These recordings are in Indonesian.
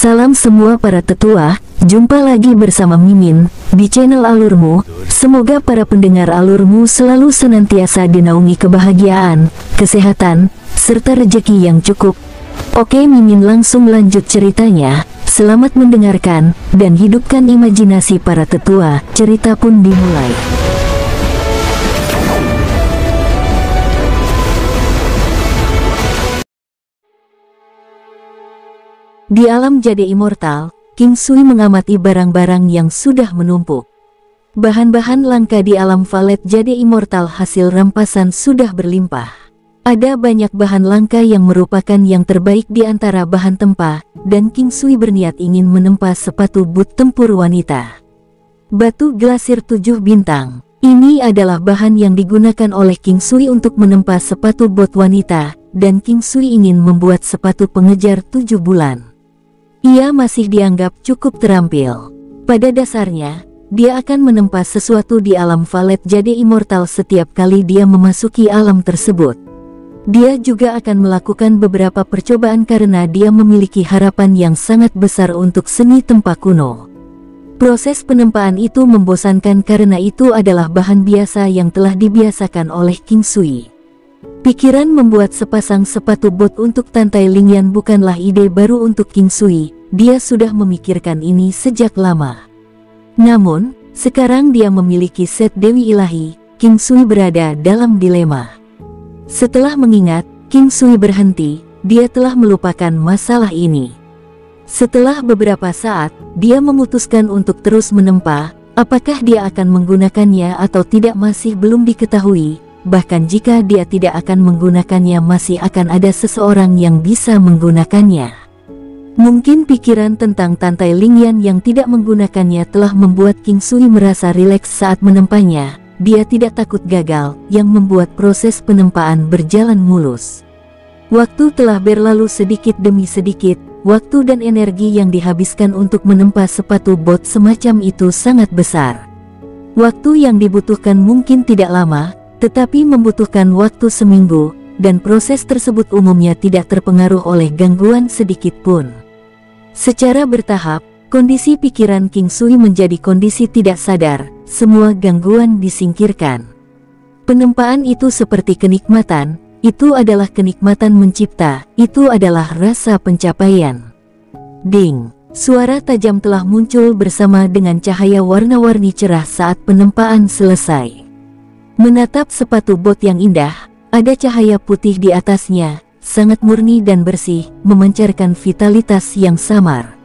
Salam semua para tetua, jumpa lagi bersama Mimin di channel Alurmu. Semoga para pendengar Alurmu selalu senantiasa dinaungi kebahagiaan, kesehatan, serta rezeki yang cukup. Oke, Mimin langsung lanjut ceritanya. Selamat mendengarkan dan hidupkan imajinasi para tetua. Cerita pun dimulai. Di alam jade immortal, King Sui mengamati barang-barang yang sudah menumpuk. Bahan-bahan langka di alam valet jade immortal hasil rampasan sudah berlimpah. Ada banyak bahan langka yang merupakan yang terbaik di antara bahan tempa, dan King Sui berniat ingin menempa sepatu boot tempur wanita. Batu glasir 7 bintang. Ini adalah bahan yang digunakan oleh King Sui untuk menempa sepatu bot wanita, dan King Sui ingin membuat sepatu pengejar 7 bulan. Ia masih dianggap cukup terampil. Pada dasarnya, dia akan menempa sesuatu di alam valet jade immortal setiap kali dia memasuki alam tersebut. Dia juga akan melakukan beberapa percobaan karena dia memiliki harapan yang sangat besar untuk seni tempa kuno. Proses penempaan itu membosankan karena itu adalah bahan biasa yang telah dibiasakan oleh King Sui. Pikiran membuat sepasang sepatu bot untuk Tantai Lingyan bukanlah ide baru untuk King Sui, dia sudah memikirkan ini sejak lama. Namun, sekarang dia memiliki set Dewi Ilahi, King Sui berada dalam dilema. Setelah mengingat, King Sui berhenti, dia telah melupakan masalah ini. Setelah beberapa saat, dia memutuskan untuk terus menempa, apakah dia akan menggunakannya atau tidak masih belum diketahui. Bahkan jika dia tidak akan menggunakannya masih akan ada seseorang yang bisa menggunakannya. Mungkin pikiran tentang Tantai Lingyan yang tidak menggunakannya telah membuat King Sui merasa rileks saat menempanya. Dia tidak takut gagal, yang membuat proses penempaan berjalan mulus. Waktu telah berlalu sedikit demi sedikit, waktu dan energi yang dihabiskan untuk menempa sepatu bot semacam itu sangat besar. Waktu yang dibutuhkan mungkin tidak lama, tetapi membutuhkan waktu seminggu, dan proses tersebut umumnya tidak terpengaruh oleh gangguan sedikit pun. Secara bertahap, kondisi pikiran King Sui menjadi kondisi tidak sadar, semua gangguan disingkirkan. Penempaan itu seperti kenikmatan, itu adalah kenikmatan mencipta, itu adalah rasa pencapaian. Ding! Suara tajam telah muncul bersama dengan cahaya warna-warni cerah saat penempaan selesai. Menatap sepatu bot yang indah, ada cahaya putih di atasnya, sangat murni dan bersih, memancarkan vitalitas yang samar.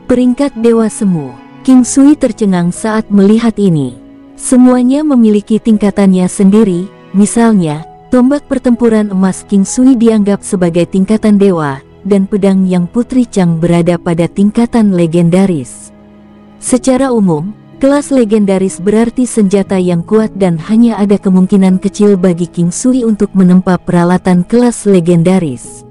Peringkat Dewa Semu. King Sui tercengang saat melihat ini. Semuanya memiliki tingkatannya sendiri, misalnya, tombak pertempuran emas King Sui dianggap sebagai tingkatan dewa, dan pedang yang Putri Chang berada pada tingkatan legendaris. Secara umum, kelas legendaris berarti senjata yang kuat dan hanya ada kemungkinan kecil bagi King Sui untuk menempa peralatan kelas legendaris.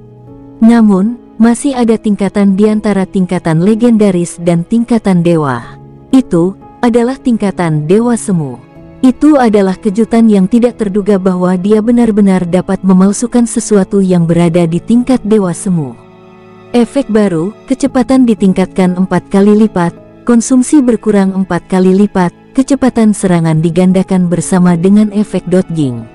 Namun, masih ada tingkatan di antara tingkatan legendaris dan tingkatan dewa. Itu adalah tingkatan Dewa Semu. Itu adalah kejutan yang tidak terduga bahwa dia benar-benar dapat memalsukan sesuatu yang berada di tingkat Dewa Semu. Efek baru, kecepatan ditingkatkan 4 kali lipat. Konsumsi berkurang 4 kali lipat, kecepatan serangan digandakan bersama dengan efek dodging.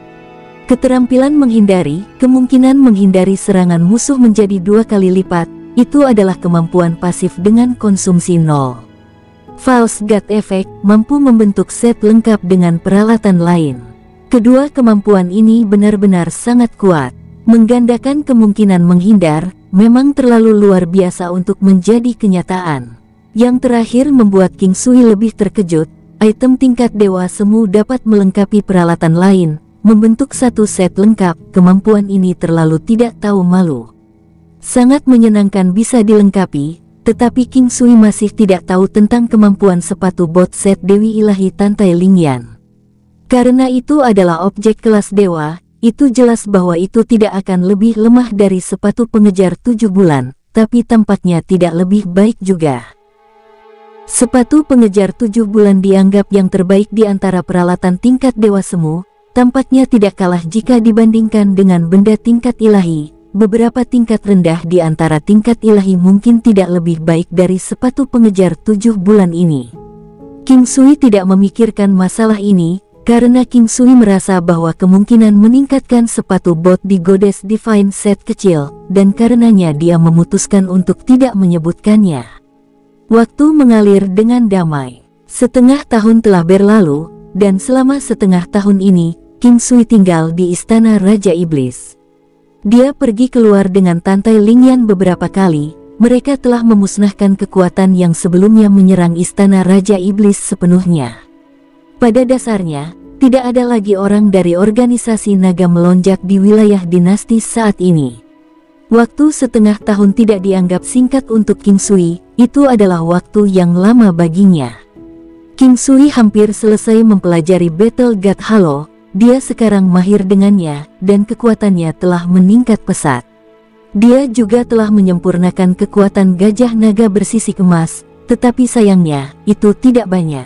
Keterampilan menghindari, kemungkinan menghindari serangan musuh menjadi 2 kali lipat, itu adalah kemampuan pasif dengan konsumsi 0. False God Effect, mampu membentuk set lengkap dengan peralatan lain. Kedua kemampuan ini benar-benar sangat kuat. Menggandakan kemungkinan menghindar, memang terlalu luar biasa untuk menjadi kenyataan. Yang terakhir membuat King Sui lebih terkejut, item tingkat Dewa Semu dapat melengkapi peralatan lain, membentuk satu set lengkap, kemampuan ini terlalu tidak tahu malu. Sangat menyenangkan bisa dilengkapi, tetapi King Sui masih tidak tahu tentang kemampuan sepatu bot set Dewi Ilahi Tantai Lingyan. Karena itu adalah objek kelas dewa, itu jelas bahwa itu tidak akan lebih lemah dari sepatu pengejar 7 bulan, tapi tampaknya tidak lebih baik juga. Sepatu pengejar 7 bulan dianggap yang terbaik di antara peralatan tingkat Dewa Semu, tampaknya tidak kalah jika dibandingkan dengan benda tingkat ilahi, beberapa tingkat rendah di antara tingkat ilahi mungkin tidak lebih baik dari sepatu pengejar 7 bulan ini. King Sui tidak memikirkan masalah ini, karena King Sui merasa bahwa kemungkinan meningkatkan sepatu bot di Goddess Divine Set kecil, dan karenanya dia memutuskan untuk tidak menyebutkannya. Waktu mengalir dengan damai. Setengah tahun telah berlalu, dan selama setengah tahun ini, King Sui tinggal di Istana Raja Iblis. Dia pergi keluar dengan Tantai Lingyan beberapa kali. Mereka telah memusnahkan kekuatan yang sebelumnya menyerang Istana Raja Iblis sepenuhnya. Pada dasarnya, tidak ada lagi orang dari organisasi naga melonjak di wilayah dinasti saat ini. Waktu setengah tahun tidak dianggap singkat untuk King Sui, itu adalah waktu yang lama baginya. King Sui hampir selesai mempelajari Battle God Halo, dia sekarang mahir dengannya, dan kekuatannya telah meningkat pesat. Dia juga telah menyempurnakan kekuatan gajah naga bersisik emas, tetapi sayangnya, itu tidak banyak.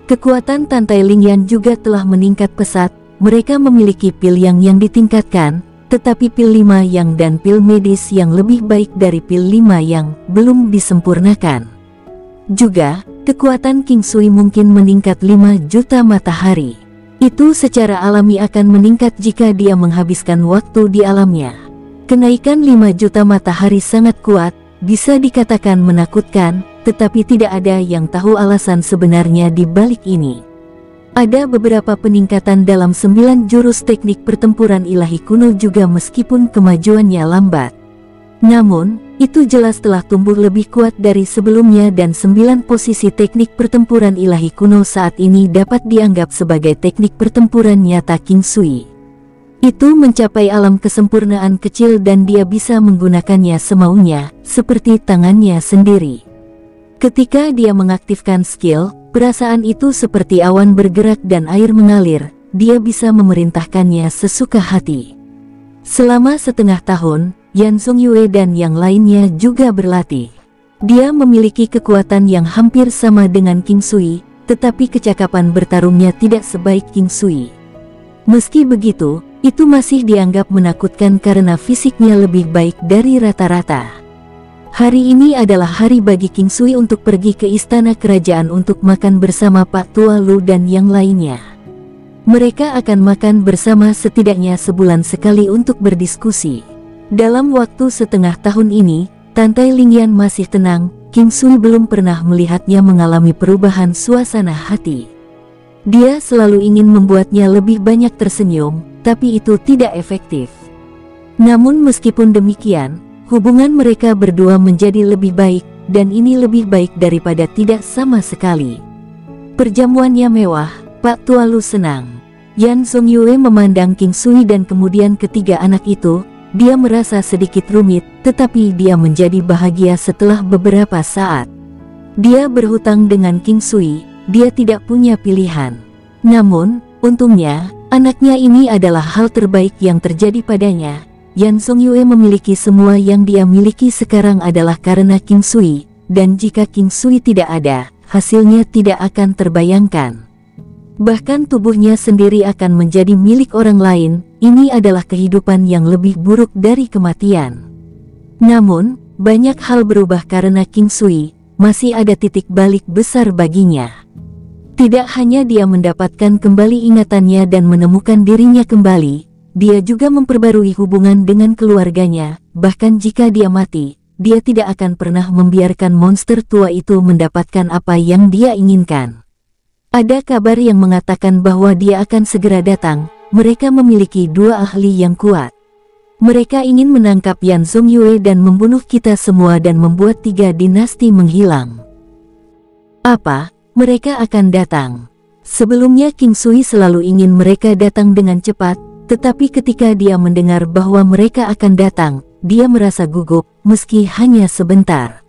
Kekuatan Tantai Lingyan juga telah meningkat pesat, mereka memiliki pil yang ditingkatkan, tetapi pil 5 yang dan pil medis yang lebih baik dari pil 5 yang belum disempurnakan. Juga, kekuatan King Sui mungkin meningkat 5 juta matahari. Itu secara alami akan meningkat jika dia menghabiskan waktu di alamnya. Kenaikan 5 juta matahari sangat kuat, bisa dikatakan menakutkan, tetapi tidak ada yang tahu alasan sebenarnya di balik ini. Ada beberapa peningkatan dalam 9 jurus teknik pertempuran ilahi kuno juga meskipun kemajuannya lambat. Namun, itu jelas telah tumbuh lebih kuat dari sebelumnya dan 9 posisi teknik pertempuran ilahi kuno saat ini dapat dianggap sebagai teknik pertempuran nyata King Sui. Itu mencapai alam kesempurnaan kecil dan dia bisa menggunakannya semaunya, seperti tangannya sendiri. Ketika dia mengaktifkan skill, perasaan itu seperti awan bergerak dan air mengalir, dia bisa memerintahkannya sesuka hati. Selama setengah tahun, Yan Songyue dan yang lainnya juga berlatih. Dia memiliki kekuatan yang hampir sama dengan King Sui, tetapi kecakapan bertarungnya tidak sebaik King Sui. Meski begitu, itu masih dianggap menakutkan karena fisiknya lebih baik dari rata-rata. Hari ini adalah hari bagi King Sui untuk pergi ke istana kerajaan untuk makan bersama Pak Tua Lu dan yang lainnya. Mereka akan makan bersama setidaknya sebulan sekali untuk berdiskusi. Dalam waktu setengah tahun ini, Tantai Lingyan masih tenang, King Sui belum pernah melihatnya mengalami perubahan suasana hati. Dia selalu ingin membuatnya lebih banyak tersenyum, tapi itu tidak efektif. Namun meskipun demikian, hubungan mereka berdua menjadi lebih baik, dan ini lebih baik daripada tidak sama sekali. Perjamuannya mewah, Pak Tua Lu senang. Yan Songyue memandang King Sui dan kemudian ketiga anak itu, dia merasa sedikit rumit, tetapi dia menjadi bahagia setelah beberapa saat. Dia berhutang dengan King Sui, dia tidak punya pilihan. Namun, untungnya, anaknya ini adalah hal terbaik yang terjadi padanya. Yan Songyue memiliki semua yang dia miliki sekarang adalah karena King Sui, dan jika King Sui tidak ada, hasilnya tidak akan terbayangkan. Bahkan tubuhnya sendiri akan menjadi milik orang lain, ini adalah kehidupan yang lebih buruk dari kematian. Namun, banyak hal berubah karena King Sui, masih ada titik balik besar baginya. Tidak hanya dia mendapatkan kembali ingatannya dan menemukan dirinya kembali, dia juga memperbarui hubungan dengan keluarganya, bahkan jika dia mati, dia tidak akan pernah membiarkan monster tua itu mendapatkan apa yang dia inginkan. Ada kabar yang mengatakan bahwa dia akan segera datang, mereka memiliki 2 ahli yang kuat. Mereka ingin menangkap Yan Songyue dan membunuh kita semua dan membuat 3 dinasti menghilang. Apa? Mereka akan datang. Sebelumnya King Sui selalu ingin mereka datang dengan cepat, tetapi ketika dia mendengar bahwa mereka akan datang, dia merasa gugup, meski hanya sebentar.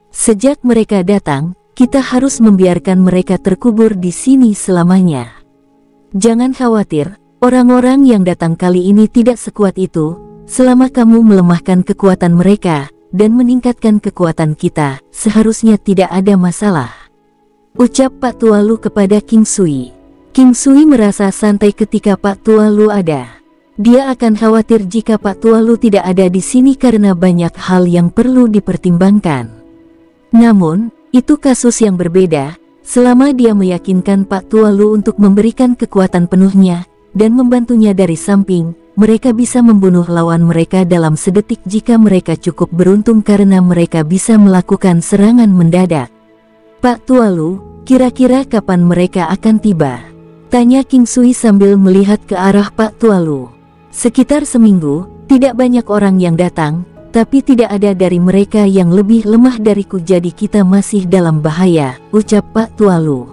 Sejak mereka datang, kita harus membiarkan mereka terkubur di sini selamanya. Jangan khawatir, orang-orang yang datang kali ini tidak sekuat itu, selama kamu melemahkan kekuatan mereka, dan meningkatkan kekuatan kita, seharusnya tidak ada masalah. Ucap Pak Tua Lu kepada King Sui. King Sui merasa santai ketika Pak Tua Lu ada. Dia akan khawatir jika Pak Tualu tidak ada di sini karena banyak hal yang perlu dipertimbangkan. Namun, itu kasus yang berbeda, selama dia meyakinkan Pak Tualu untuk memberikan kekuatan penuhnya, dan membantunya dari samping, mereka bisa membunuh lawan mereka dalam sedetik jika mereka cukup beruntung karena mereka bisa melakukan serangan mendadak. Pak Tualu, kira-kira kapan mereka akan tiba? Tanya King Sui sambil melihat ke arah Pak Tualu. Sekitar seminggu, tidak banyak orang yang datang, tapi tidak ada dari mereka yang lebih lemah dariku, jadi kita masih dalam bahaya, ucap Pak Tualu.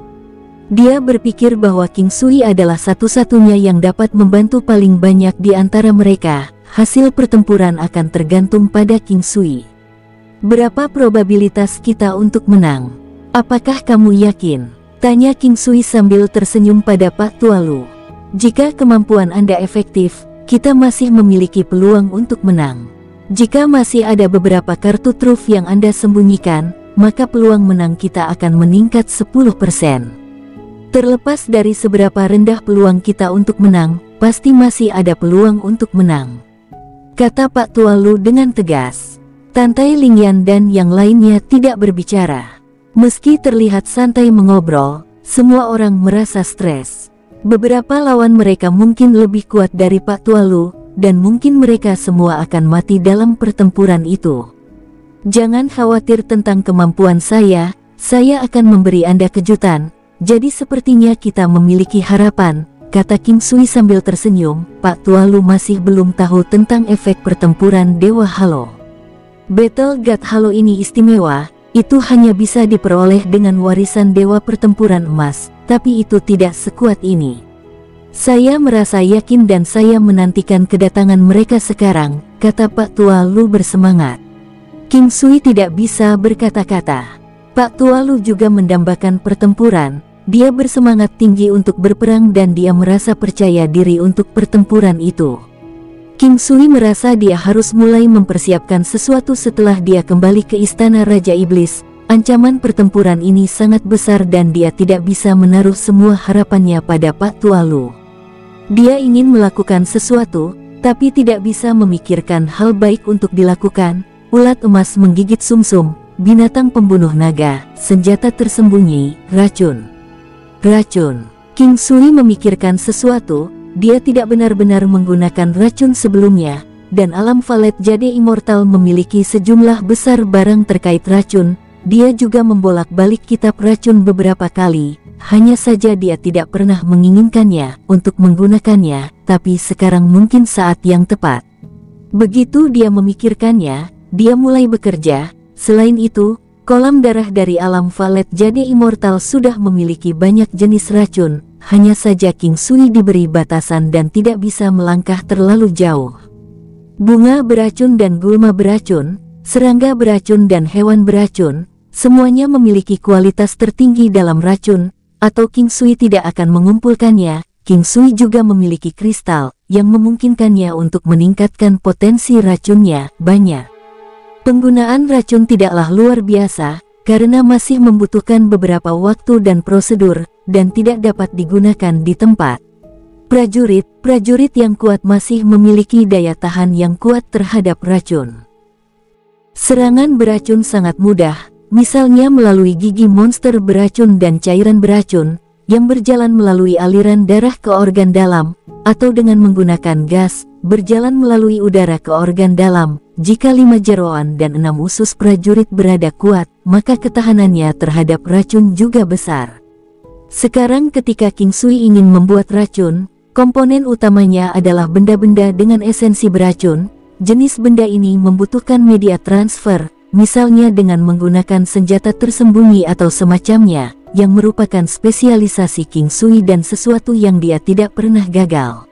Dia berpikir bahwa King Sui adalah satu-satunya yang dapat membantu paling banyak di antara mereka. Hasil pertempuran akan tergantung pada King Sui. Berapa probabilitas kita untuk menang? Apakah kamu yakin? Tanya King Sui sambil tersenyum pada Pak Tualu. Jika kemampuan Anda efektif, kita masih memiliki peluang untuk menang. Jika masih ada beberapa kartu truf yang Anda sembunyikan, maka peluang menang kita akan meningkat 10%. Terlepas dari seberapa rendah peluang kita untuk menang, pasti masih ada peluang untuk menang, kata Pak Tualu dengan tegas. Tantai Lingyan dan yang lainnya tidak berbicara. Meski terlihat santai mengobrol, semua orang merasa stres. Beberapa lawan mereka mungkin lebih kuat dari Pak Tualu, dan mungkin mereka semua akan mati dalam pertempuran itu. Jangan khawatir tentang kemampuan saya akan memberi Anda kejutan, jadi sepertinya kita memiliki harapan, kata King Sui sambil tersenyum. Pak Tualu masih belum tahu tentang efek pertempuran Dewa Halo. Battle God Halo ini istimewa, itu hanya bisa diperoleh dengan warisan Dewa Pertempuran Emas, tapi itu tidak sekuat ini. Saya merasa yakin dan saya menantikan kedatangan mereka sekarang, kata Pak Tualu bersemangat. King Sui tidak bisa berkata-kata. Pak Tualu juga mendambakan pertempuran, dia bersemangat tinggi untuk berperang dan dia merasa percaya diri untuk pertempuran itu. King Sui merasa dia harus mulai mempersiapkan sesuatu setelah dia kembali ke Istana Raja Iblis. Ancaman pertempuran ini sangat besar dan dia tidak bisa menaruh semua harapannya pada Pak Tualu. Dia ingin melakukan sesuatu, tapi tidak bisa memikirkan hal baik untuk dilakukan. Ulat emas menggigit sumsum, binatang pembunuh naga, senjata tersembunyi, racun. Racun. King Sui memikirkan sesuatu, dia tidak benar-benar menggunakan racun sebelumnya, dan alam Valet Jade Immortal memiliki sejumlah besar barang terkait racun. Dia juga membolak-balik kitab racun beberapa kali. Hanya saja dia tidak pernah menginginkannya untuk menggunakannya, tapi sekarang mungkin saat yang tepat. Begitu dia memikirkannya, dia mulai bekerja. Selain itu, kolam darah dari alam Valet Jade Immortal sudah memiliki banyak jenis racun. Hanya saja King Sui diberi batasan dan tidak bisa melangkah terlalu jauh. Bunga beracun dan gulma beracun, serangga beracun dan hewan beracun, semuanya memiliki kualitas tertinggi dalam racun, atau King Sui tidak akan mengumpulkannya. King Sui juga memiliki kristal, yang memungkinkannya untuk meningkatkan potensi racunnya banyak. Penggunaan racun tidaklah luar biasa, karena masih membutuhkan beberapa waktu dan prosedur, dan tidak dapat digunakan di tempat. Prajurit yang kuat masih memiliki daya tahan yang kuat terhadap racun. Serangan beracun sangat mudah, misalnya melalui gigi monster beracun dan cairan beracun, yang berjalan melalui aliran darah ke organ dalam, atau dengan menggunakan gas, berjalan melalui udara ke organ dalam. Jika 5 jeroan dan 6 usus prajurit berada kuat, maka ketahanannya terhadap racun juga besar. Sekarang ketika King Sui ingin membuat racun, komponen utamanya adalah benda-benda dengan esensi beracun. Jenis benda ini membutuhkan media transfer, misalnya dengan menggunakan senjata tersembunyi atau semacamnya, yang merupakan spesialisasi King Sui dan sesuatu yang dia tidak pernah gagal.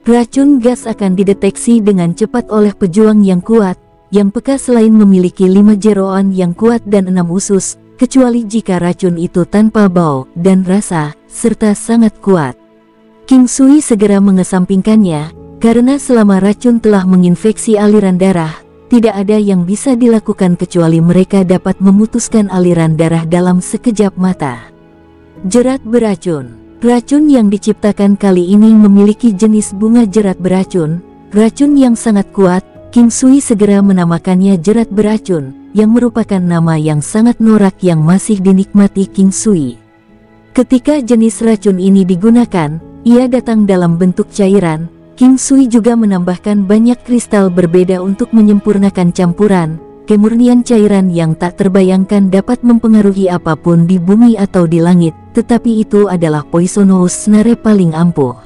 Racun gas akan dideteksi dengan cepat oleh pejuang yang kuat, yang peka selain memiliki 5 jeroan yang kuat dan 6 usus, kecuali jika racun itu tanpa bau dan rasa, serta sangat kuat. King Sui segera mengesampingkannya, karena selama racun telah menginfeksi aliran darah, tidak ada yang bisa dilakukan kecuali mereka dapat memutuskan aliran darah dalam sekejap mata. Jerat beracun. Racun yang diciptakan kali ini memiliki jenis bunga jerat beracun, racun yang sangat kuat. King Sui segera menamakannya jerat beracun, yang merupakan nama yang sangat norak yang masih dinikmati King Sui. Ketika jenis racun ini digunakan, ia datang dalam bentuk cairan. King Sui juga menambahkan banyak kristal berbeda untuk menyempurnakan campuran. Kemurnian cairan yang tak terbayangkan dapat mempengaruhi apapun di bumi atau di langit, tetapi itu adalah poisonous snare paling ampuh.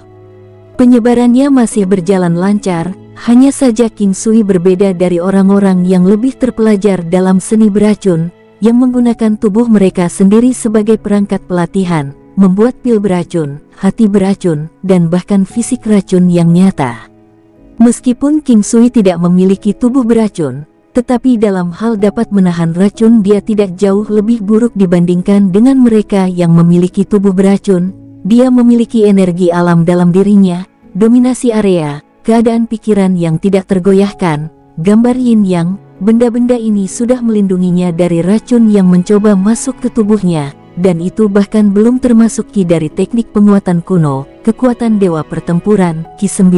Penyebarannya masih berjalan lancar, hanya saja King Sui berbeda dari orang-orang yang lebih terpelajar dalam seni beracun, yang menggunakan tubuh mereka sendiri sebagai perangkat pelatihan, membuat pil beracun, hati beracun, dan bahkan fisik racun yang nyata. Meskipun King Sui tidak memiliki tubuh beracun, tetapi dalam hal dapat menahan racun dia tidak jauh lebih buruk dibandingkan dengan mereka yang memiliki tubuh beracun. Dia memiliki energi alam dalam dirinya, dominasi area, keadaan pikiran yang tidak tergoyahkan, gambar yin yang, benda-benda ini sudah melindunginya dari racun yang mencoba masuk ke tubuhnya, dan itu bahkan belum termasuk Ki dari teknik penguatan kuno, kekuatan dewa pertempuran, Ki 9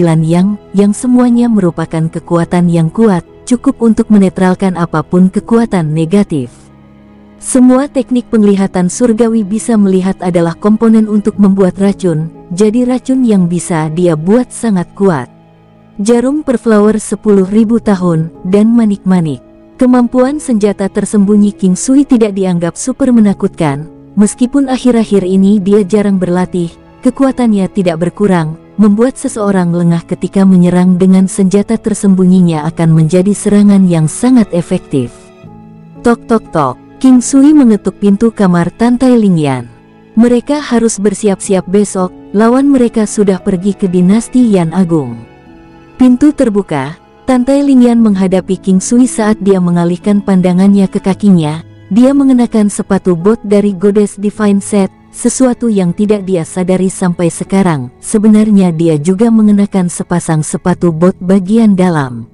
yang semuanya merupakan kekuatan yang kuat, cukup untuk menetralkan apapun kekuatan negatif. Semua teknik penglihatan surgawi bisa melihat adalah komponen untuk membuat racun, jadi racun yang bisa dia buat sangat kuat. Jarum perflower 10.000 tahun, dan manik-manik. Kemampuan senjata tersembunyi King Sui tidak dianggap super menakutkan, meskipun akhir-akhir ini dia jarang berlatih, kekuatannya tidak berkurang, membuat seseorang lengah ketika menyerang dengan senjata tersembunyinya akan menjadi serangan yang sangat efektif. Tok tok tok. King Sui mengetuk pintu kamar Tantai Lingyan. Mereka harus bersiap-siap besok, lawan mereka sudah pergi ke dinasti Yan Agung. Pintu terbuka, Tantai Lingyan menghadapi King Sui saat dia mengalihkan pandangannya ke kakinya. Dia mengenakan sepatu bot dari Goddess Divine Set, sesuatu yang tidak dia sadari sampai sekarang. Sebenarnya dia juga mengenakan sepasang sepatu bot bagian dalam.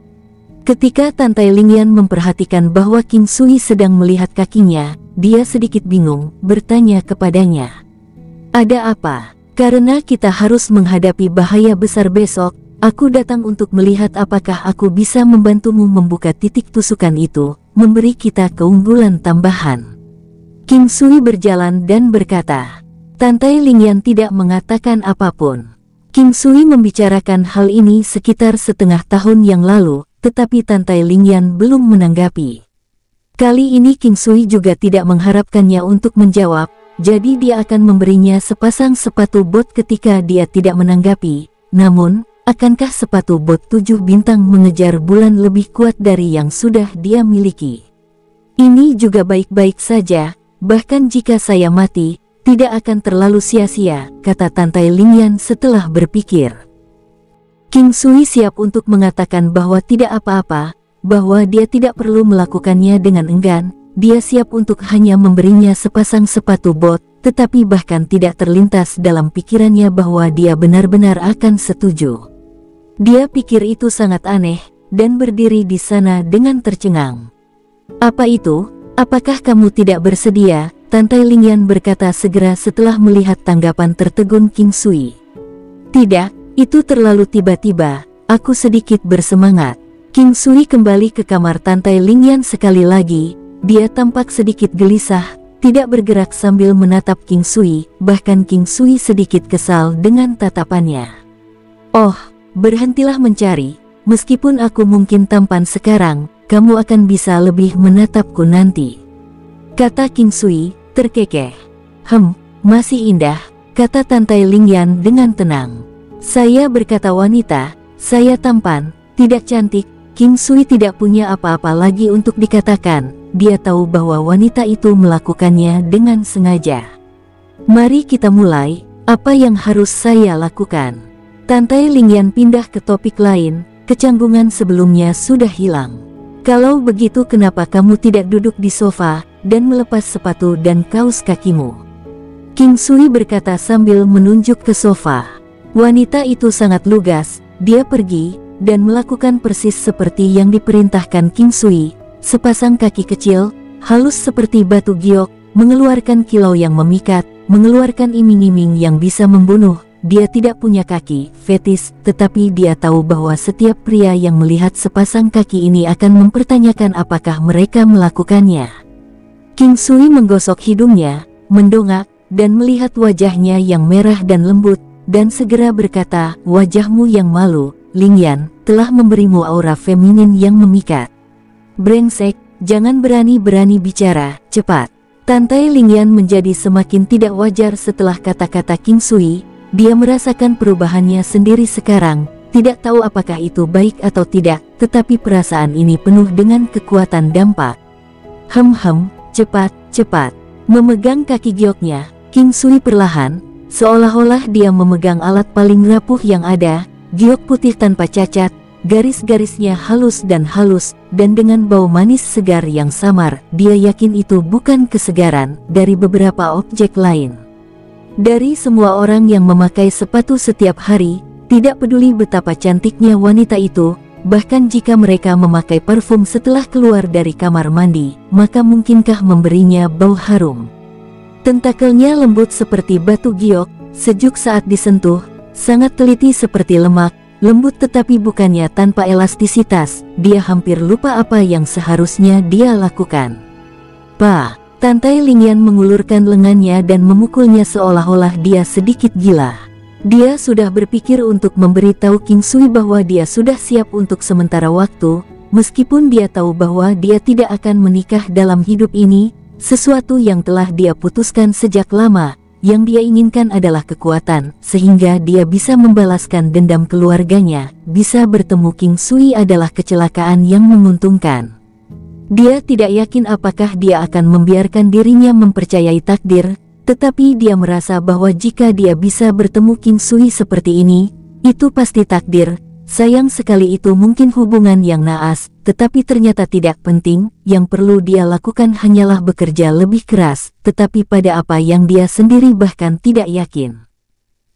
Ketika Tantai Lingyan memperhatikan bahwa King Sui sedang melihat kakinya, dia sedikit bingung, bertanya kepadanya. Ada apa? Karena kita harus menghadapi bahaya besar besok, aku datang untuk melihat apakah aku bisa membantumu membuka titik tusukan itu, memberi kita keunggulan tambahan. King Sui berjalan dan berkata. Tantai Lingyan tidak mengatakan apapun. King Sui membicarakan hal ini sekitar setengah tahun yang lalu, tetapi Tantai Lingyan belum menanggapi. Kali ini King Sui juga tidak mengharapkannya untuk menjawab, jadi dia akan memberinya sepasang sepatu bot ketika dia tidak menanggapi. Namun, akankah sepatu bot 7 bintang mengejar bulan lebih kuat dari yang sudah dia miliki? Ini juga baik-baik saja, bahkan jika saya mati, tidak akan terlalu sia-sia, kata Tantai Lingyan setelah berpikir. King Sui siap untuk mengatakan bahwa tidak apa-apa, bahwa dia tidak perlu melakukannya dengan enggan, dia siap untuk hanya memberinya sepasang sepatu bot, tetapi bahkan tidak terlintas dalam pikirannya bahwa dia benar-benar akan setuju. Dia pikir itu sangat aneh, dan berdiri di sana dengan tercengang. Apa itu? Apakah kamu tidak bersedia? Tantai Lingyan berkata segera setelah melihat tanggapan tertegun King Sui. Tidak. Itu terlalu tiba-tiba, aku sedikit bersemangat. King Sui kembali ke kamar Tantai Lingyan sekali lagi, dia tampak sedikit gelisah, tidak bergerak sambil menatap King Sui, bahkan King Sui sedikit kesal dengan tatapannya. Oh, berhentilah mencari, meskipun aku mungkin tampan sekarang, kamu akan bisa lebih menatapku nanti. Kata King Sui, terkekeh. Masih indah, kata Tantai Lingyan dengan tenang. Saya berkata wanita, saya tampan, tidak cantik. King Sui tidak punya apa-apa lagi untuk dikatakan, dia tahu bahwa wanita itu melakukannya dengan sengaja. Mari kita mulai, apa yang harus saya lakukan? Tantai Lingyan pindah ke topik lain, kecanggungan sebelumnya sudah hilang. Kalau begitu kenapa kamu tidak duduk di sofa, dan melepas sepatu dan kaos kakimu? King Sui berkata sambil menunjuk ke sofa. Wanita itu sangat lugas, dia pergi, dan melakukan persis seperti yang diperintahkan King Sui. Sepasang kaki kecil, halus seperti batu giok, mengeluarkan kilau yang memikat, mengeluarkan iming-iming yang bisa membunuh. Dia tidak punya kaki fetis, tetapi dia tahu bahwa setiap pria yang melihat sepasang kaki ini akan mempertanyakan apakah mereka melakukannya. King Sui menggosok hidungnya, mendongak, dan melihat wajahnya yang merah dan lembut, dan segera berkata, "Wajahmu yang malu, Lingyan, telah memberimu aura feminin yang memikat. Brengsek, jangan berani-berani bicara, cepat." Tantai Lingyan menjadi semakin tidak wajar setelah kata-kata King Sui. Dia merasakan perubahannya sendiri sekarang, tidak tahu apakah itu baik atau tidak, tetapi perasaan ini penuh dengan kekuatan dampak. Cepat, cepat. Memegang kaki gioknya, King Sui perlahan, seolah-olah dia memegang alat paling rapuh yang ada, giok putih tanpa cacat, garis-garisnya halus, dan dengan bau manis segar yang samar. Dia yakin itu bukan kesegaran dari beberapa objek lain. Dari semua orang yang memakai sepatu setiap hari, tidak peduli betapa cantiknya wanita itu, bahkan jika mereka memakai parfum setelah keluar dari kamar mandi, maka mungkinkah memberinya bau harum. Tentakelnya lembut seperti batu giok, sejuk saat disentuh, sangat teliti seperti lemak, lembut tetapi bukannya tanpa elastisitas. Dia hampir lupa apa yang seharusnya dia lakukan. Tantai Lingyan mengulurkan lengannya dan memukulnya seolah-olah dia sedikit gila. Dia sudah berpikir untuk memberitahu King Sui bahwa dia sudah siap untuk sementara waktu, meskipun dia tahu bahwa dia tidak akan menikah dalam hidup ini, sesuatu yang telah dia putuskan sejak lama. Yang dia inginkan adalah kekuatan, sehingga dia bisa membalaskan dendam keluarganya. Bisa bertemu King Sui adalah kecelakaan yang menguntungkan. Dia tidak yakin apakah dia akan membiarkan dirinya mempercayai takdir, tetapi dia merasa bahwa jika dia bisa bertemu King Sui seperti ini, itu pasti takdir. Sayang sekali itu mungkin hubungan yang naas, tetapi ternyata tidak penting. Yang perlu dia lakukan hanyalah bekerja lebih keras, tetapi pada apa yang dia sendiri bahkan tidak yakin.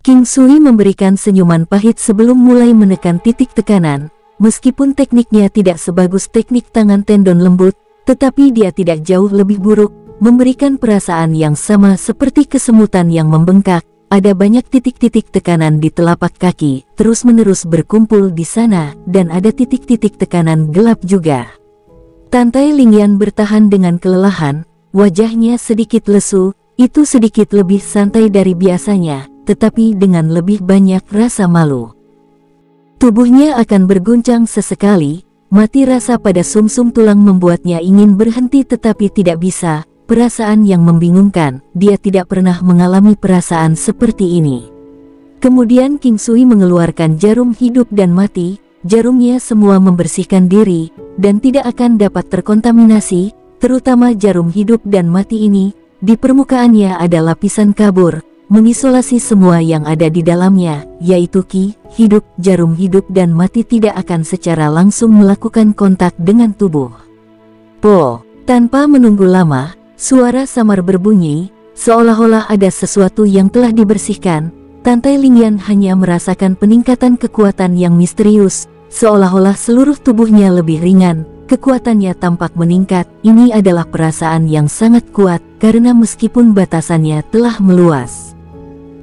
King Sui memberikan senyuman pahit sebelum mulai menekan titik tekanan. Meskipun tekniknya tidak sebagus teknik tangan tendon lembut, tetapi dia tidak jauh lebih buruk, memberikan perasaan yang sama seperti kesemutan yang membengkak. Ada banyak titik-titik tekanan di telapak kaki, terus-menerus berkumpul di sana, dan ada titik-titik tekanan gelap juga. Tantai Lingyan bertahan dengan kelelahan, wajahnya sedikit lesu, itu sedikit lebih santai dari biasanya, tetapi dengan lebih banyak rasa malu. Tubuhnya akan berguncang sesekali, mati rasa pada sumsum tulang membuatnya ingin berhenti tetapi tidak bisa. Perasaan yang membingungkan, dia tidak pernah mengalami perasaan seperti ini. Kemudian King Sui mengeluarkan jarum hidup dan mati, jarumnya semua membersihkan diri, dan tidak akan dapat terkontaminasi, terutama jarum hidup dan mati ini. Di permukaannya ada lapisan kabur, mengisolasi semua yang ada di dalamnya, yaitu ki, hidup, jarum hidup dan mati tidak akan secara langsung melakukan kontak dengan tubuh. Tanpa menunggu lama, suara samar berbunyi, seolah-olah ada sesuatu yang telah dibersihkan. Tantai Lingyan hanya merasakan peningkatan kekuatan yang misterius, seolah-olah seluruh tubuhnya lebih ringan, kekuatannya tampak meningkat. Ini adalah perasaan yang sangat kuat, karena meskipun batasannya telah meluas,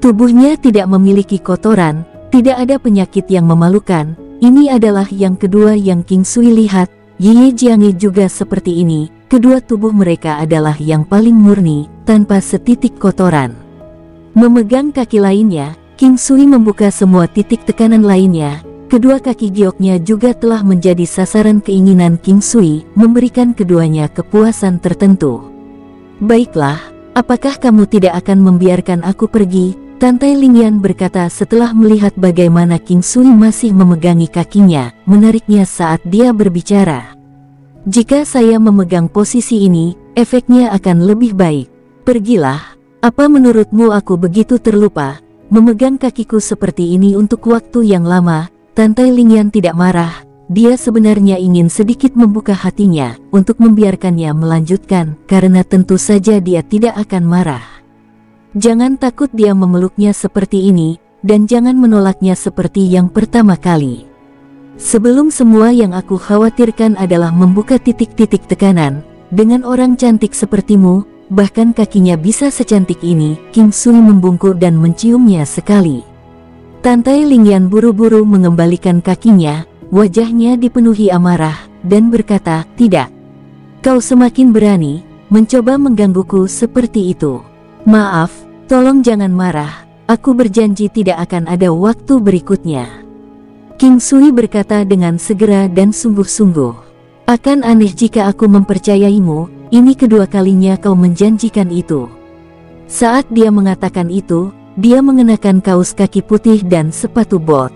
tubuhnya tidak memiliki kotoran, tidak ada penyakit yang memalukan. Ini adalah yang kedua yang King Sui lihat. Ye Jianghe juga seperti ini. Kedua tubuh mereka adalah yang paling murni, tanpa setitik kotoran. Memegang kaki lainnya, King Sui membuka semua titik tekanan lainnya. Kedua kaki gioknya juga telah menjadi sasaran keinginan King Sui, memberikan keduanya kepuasan tertentu. "Baiklah, apakah kamu tidak akan membiarkan aku pergi?" Tantai Lingyan berkata setelah melihat bagaimana King Sui masih memegangi kakinya, menariknya saat dia berbicara. "Jika saya memegang posisi ini, efeknya akan lebih baik. Pergilah. Apa menurutmu aku begitu terlupa, memegang kakiku seperti ini untuk waktu yang lama?" Tantai Lingyan tidak marah, dia sebenarnya ingin sedikit membuka hatinya, untuk membiarkannya melanjutkan, karena tentu saja dia tidak akan marah. Jangan takut dia memeluknya seperti ini, dan jangan menolaknya seperti yang pertama kali. Sebelum semua yang aku khawatirkan adalah membuka titik-titik tekanan, dengan orang cantik sepertimu, bahkan kakinya bisa secantik ini. King Sui membungkuk dan menciumnya sekali. Tantai Lingyan buru-buru mengembalikan kakinya, wajahnya dipenuhi amarah, dan berkata, "Tidak. Kau semakin berani, mencoba menggangguku seperti itu. Maaf, tolong jangan marah, aku berjanji tidak akan ada waktu berikutnya." King Sui berkata dengan segera dan sungguh-sungguh. "Akan aneh jika aku mempercayaimu, ini kedua kalinya kau menjanjikan itu." Saat dia mengatakan itu, dia mengenakan kaos kaki putih dan sepatu bot.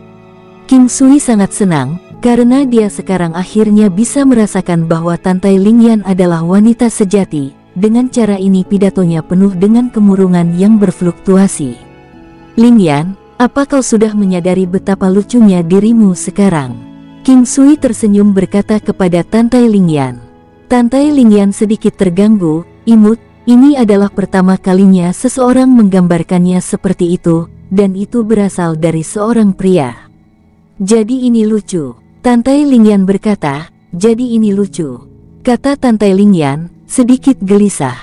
King Sui sangat senang, karena dia sekarang akhirnya bisa merasakan bahwa Tantai Lingyan adalah wanita sejati. Dengan cara ini pidatonya penuh dengan kemurungan yang berfluktuasi. "Lingyan, apa kau sudah menyadari betapa lucunya dirimu sekarang?" King Sui tersenyum berkata kepada Tantai Lingyan. Tantai Lingyan sedikit terganggu, imut, ini adalah pertama kalinya seseorang menggambarkannya seperti itu, dan itu berasal dari seorang pria. "Jadi ini lucu." Tantai Lingyan berkata, "Jadi ini lucu." Kata Tantai Lingyan, sedikit gelisah.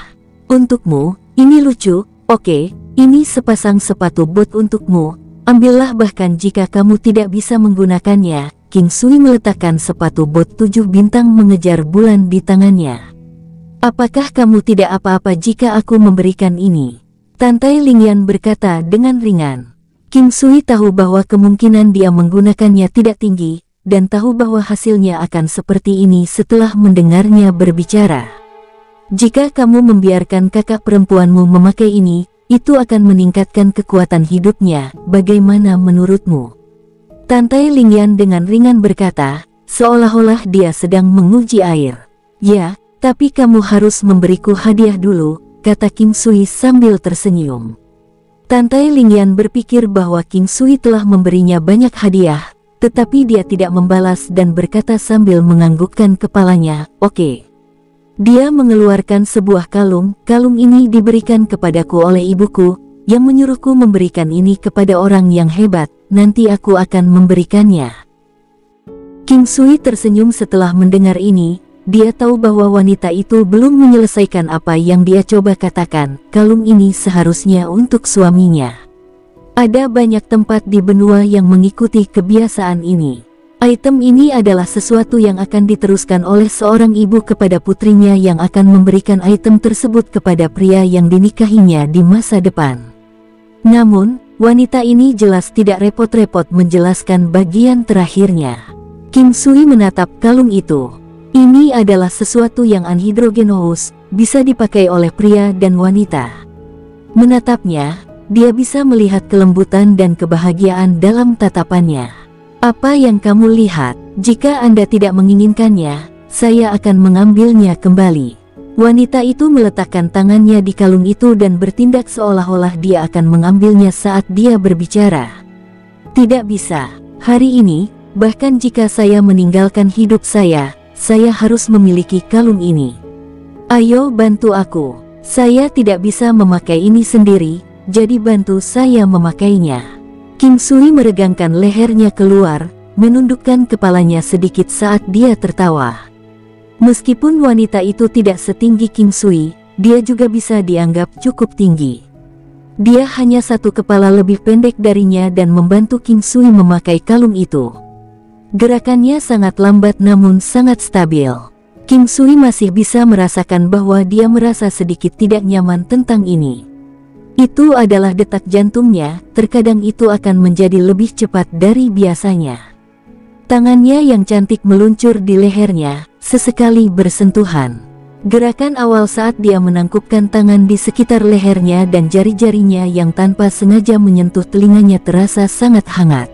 "Untukmu, ini lucu, oke, ini sepasang sepatu bot untukmu, ambillah bahkan jika kamu tidak bisa menggunakannya." King Sui meletakkan sepatu bot 7 bintang mengejar bulan di tangannya. "Apakah kamu tidak apa-apa jika aku memberikan ini?" Tantai Lingyan berkata dengan ringan. King Sui tahu bahwa kemungkinan dia menggunakannya tidak tinggi, dan tahu bahwa hasilnya akan seperti ini setelah mendengarnya berbicara. "Jika kamu membiarkan kakak perempuanmu memakai ini, itu akan meningkatkan kekuatan hidupnya, bagaimana menurutmu?" Tantai Lingyan dengan ringan berkata, seolah-olah dia sedang menguji air. "Ya, tapi kamu harus memberiku hadiah dulu," kata King Sui sambil tersenyum. Tantai Lingyan berpikir bahwa King Sui telah memberinya banyak hadiah, tetapi dia tidak membalas dan berkata sambil menganggukkan kepalanya, "Oke." Dia mengeluarkan sebuah kalung. "Kalung ini diberikan kepadaku oleh ibuku, yang menyuruhku memberikan ini kepada orang yang hebat. Nanti aku akan memberikannya." King Sui tersenyum setelah mendengar ini. Dia tahu bahwa wanita itu belum menyelesaikan apa yang dia coba katakan. Kalung ini seharusnya untuk suaminya. Ada banyak tempat di benua yang mengikuti kebiasaan ini. Item ini adalah sesuatu yang akan diteruskan oleh seorang ibu kepada putrinya yang akan memberikan item tersebut kepada pria yang dinikahinya di masa depan. Namun, wanita ini jelas tidak repot-repot menjelaskan bagian terakhirnya. King Sui menatap kalung itu. Ini adalah sesuatu yang anhidrogenous, bisa dipakai oleh pria dan wanita. Menatapnya, dia bisa melihat kelembutan dan kebahagiaan dalam tatapannya. "Apa yang kamu lihat? Jika Anda tidak menginginkannya, saya akan mengambilnya kembali." Wanita itu meletakkan tangannya di kalung itu dan bertindak seolah-olah dia akan mengambilnya saat dia berbicara. "Tidak bisa. Hari ini, bahkan jika saya meninggalkan hidup saya harus memiliki kalung ini. Ayo bantu aku. Saya tidak bisa memakai ini sendiri, jadi bantu saya memakainya." King Sui meregangkan lehernya keluar, menundukkan kepalanya sedikit saat dia tertawa. Meskipun wanita itu tidak setinggi King Sui, dia juga bisa dianggap cukup tinggi. Dia hanya satu kepala lebih pendek darinya dan membantu King Sui memakai kalung itu. Gerakannya sangat lambat namun sangat stabil. King Sui masih bisa merasakan bahwa dia merasa sedikit tidak nyaman tentang ini. Itu adalah detak jantungnya, terkadang itu akan menjadi lebih cepat dari biasanya. Tangannya yang cantik meluncur di lehernya, sesekali bersentuhan. Gerakan awal saat dia menangkupkan tangan di sekitar lehernya dan jari-jarinya yang tanpa sengaja menyentuh telinganya terasa sangat hangat.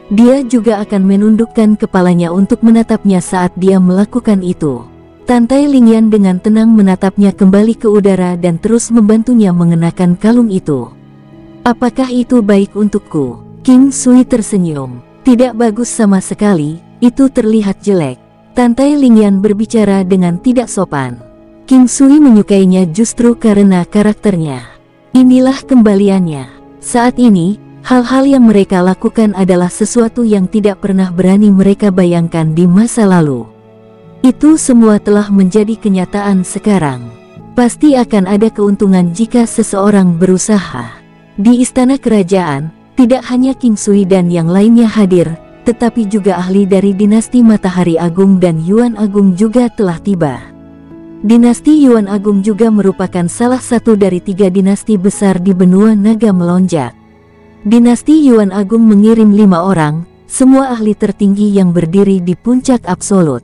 Dia juga akan menundukkan kepalanya untuk menatapnya saat dia melakukan itu. Tantai Lingyan dengan tenang menatapnya kembali ke udara dan terus membantunya mengenakan kalung itu. "Apakah itu baik untukku?" King Sui tersenyum. "Tidak bagus sama sekali, itu terlihat jelek." Tantai Lingyan berbicara dengan tidak sopan. King Sui menyukainya justru karena karakternya. Inilah kembaliannya. Saat ini, hal-hal yang mereka lakukan adalah sesuatu yang tidak pernah berani mereka bayangkan di masa lalu. Itu semua telah menjadi kenyataan sekarang. Pasti akan ada keuntungan jika seseorang berusaha. Di istana kerajaan, tidak hanya King Sui dan yang lainnya hadir, tetapi juga ahli dari dinasti Matahari Agung dan Yuan Agung juga telah tiba. Dinasti Yuan Agung juga merupakan salah satu dari 3 dinasti besar di benua naga melonjak. Dinasti Yuan Agung mengirim 5 orang, semua ahli tertinggi yang berdiri di puncak absolut.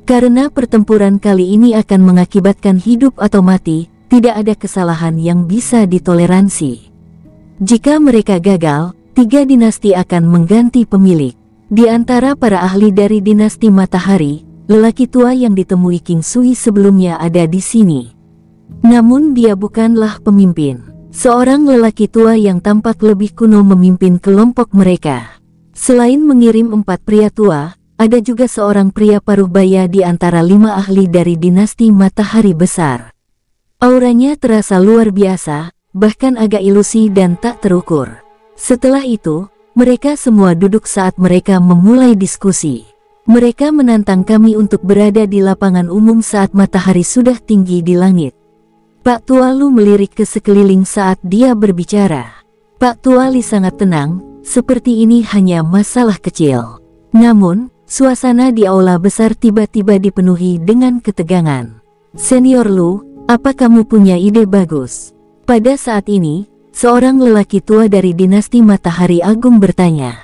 Karena pertempuran kali ini akan mengakibatkan hidup atau mati, tidak ada kesalahan yang bisa ditoleransi. Jika mereka gagal, 3 dinasti akan mengganti pemilik. Di antara para ahli dari dinasti Matahari, lelaki tua yang ditemui King Sui sebelumnya ada di sini. Namun dia bukanlah pemimpin. Seorang lelaki tua yang tampak lebih kuno memimpin kelompok mereka. Selain mengirim 4 pria tua, ada juga seorang pria paruh baya di antara 5 ahli dari dinasti Matahari Besar. Auranya terasa luar biasa, bahkan agak ilusi dan tak terukur. Setelah itu, mereka semua duduk saat mereka memulai diskusi. Mereka menantang kami untuk berada di lapangan umum saat matahari sudah tinggi di langit. Pak Tualu melirik ke sekeliling saat dia berbicara. Pak Tuali sangat tenang, seperti ini hanya masalah kecil. Namun, suasana di aula besar tiba-tiba dipenuhi dengan ketegangan. Senior Lu, apa kamu punya ide bagus? Pada saat ini, seorang lelaki tua dari dinasti Matahari Agung bertanya.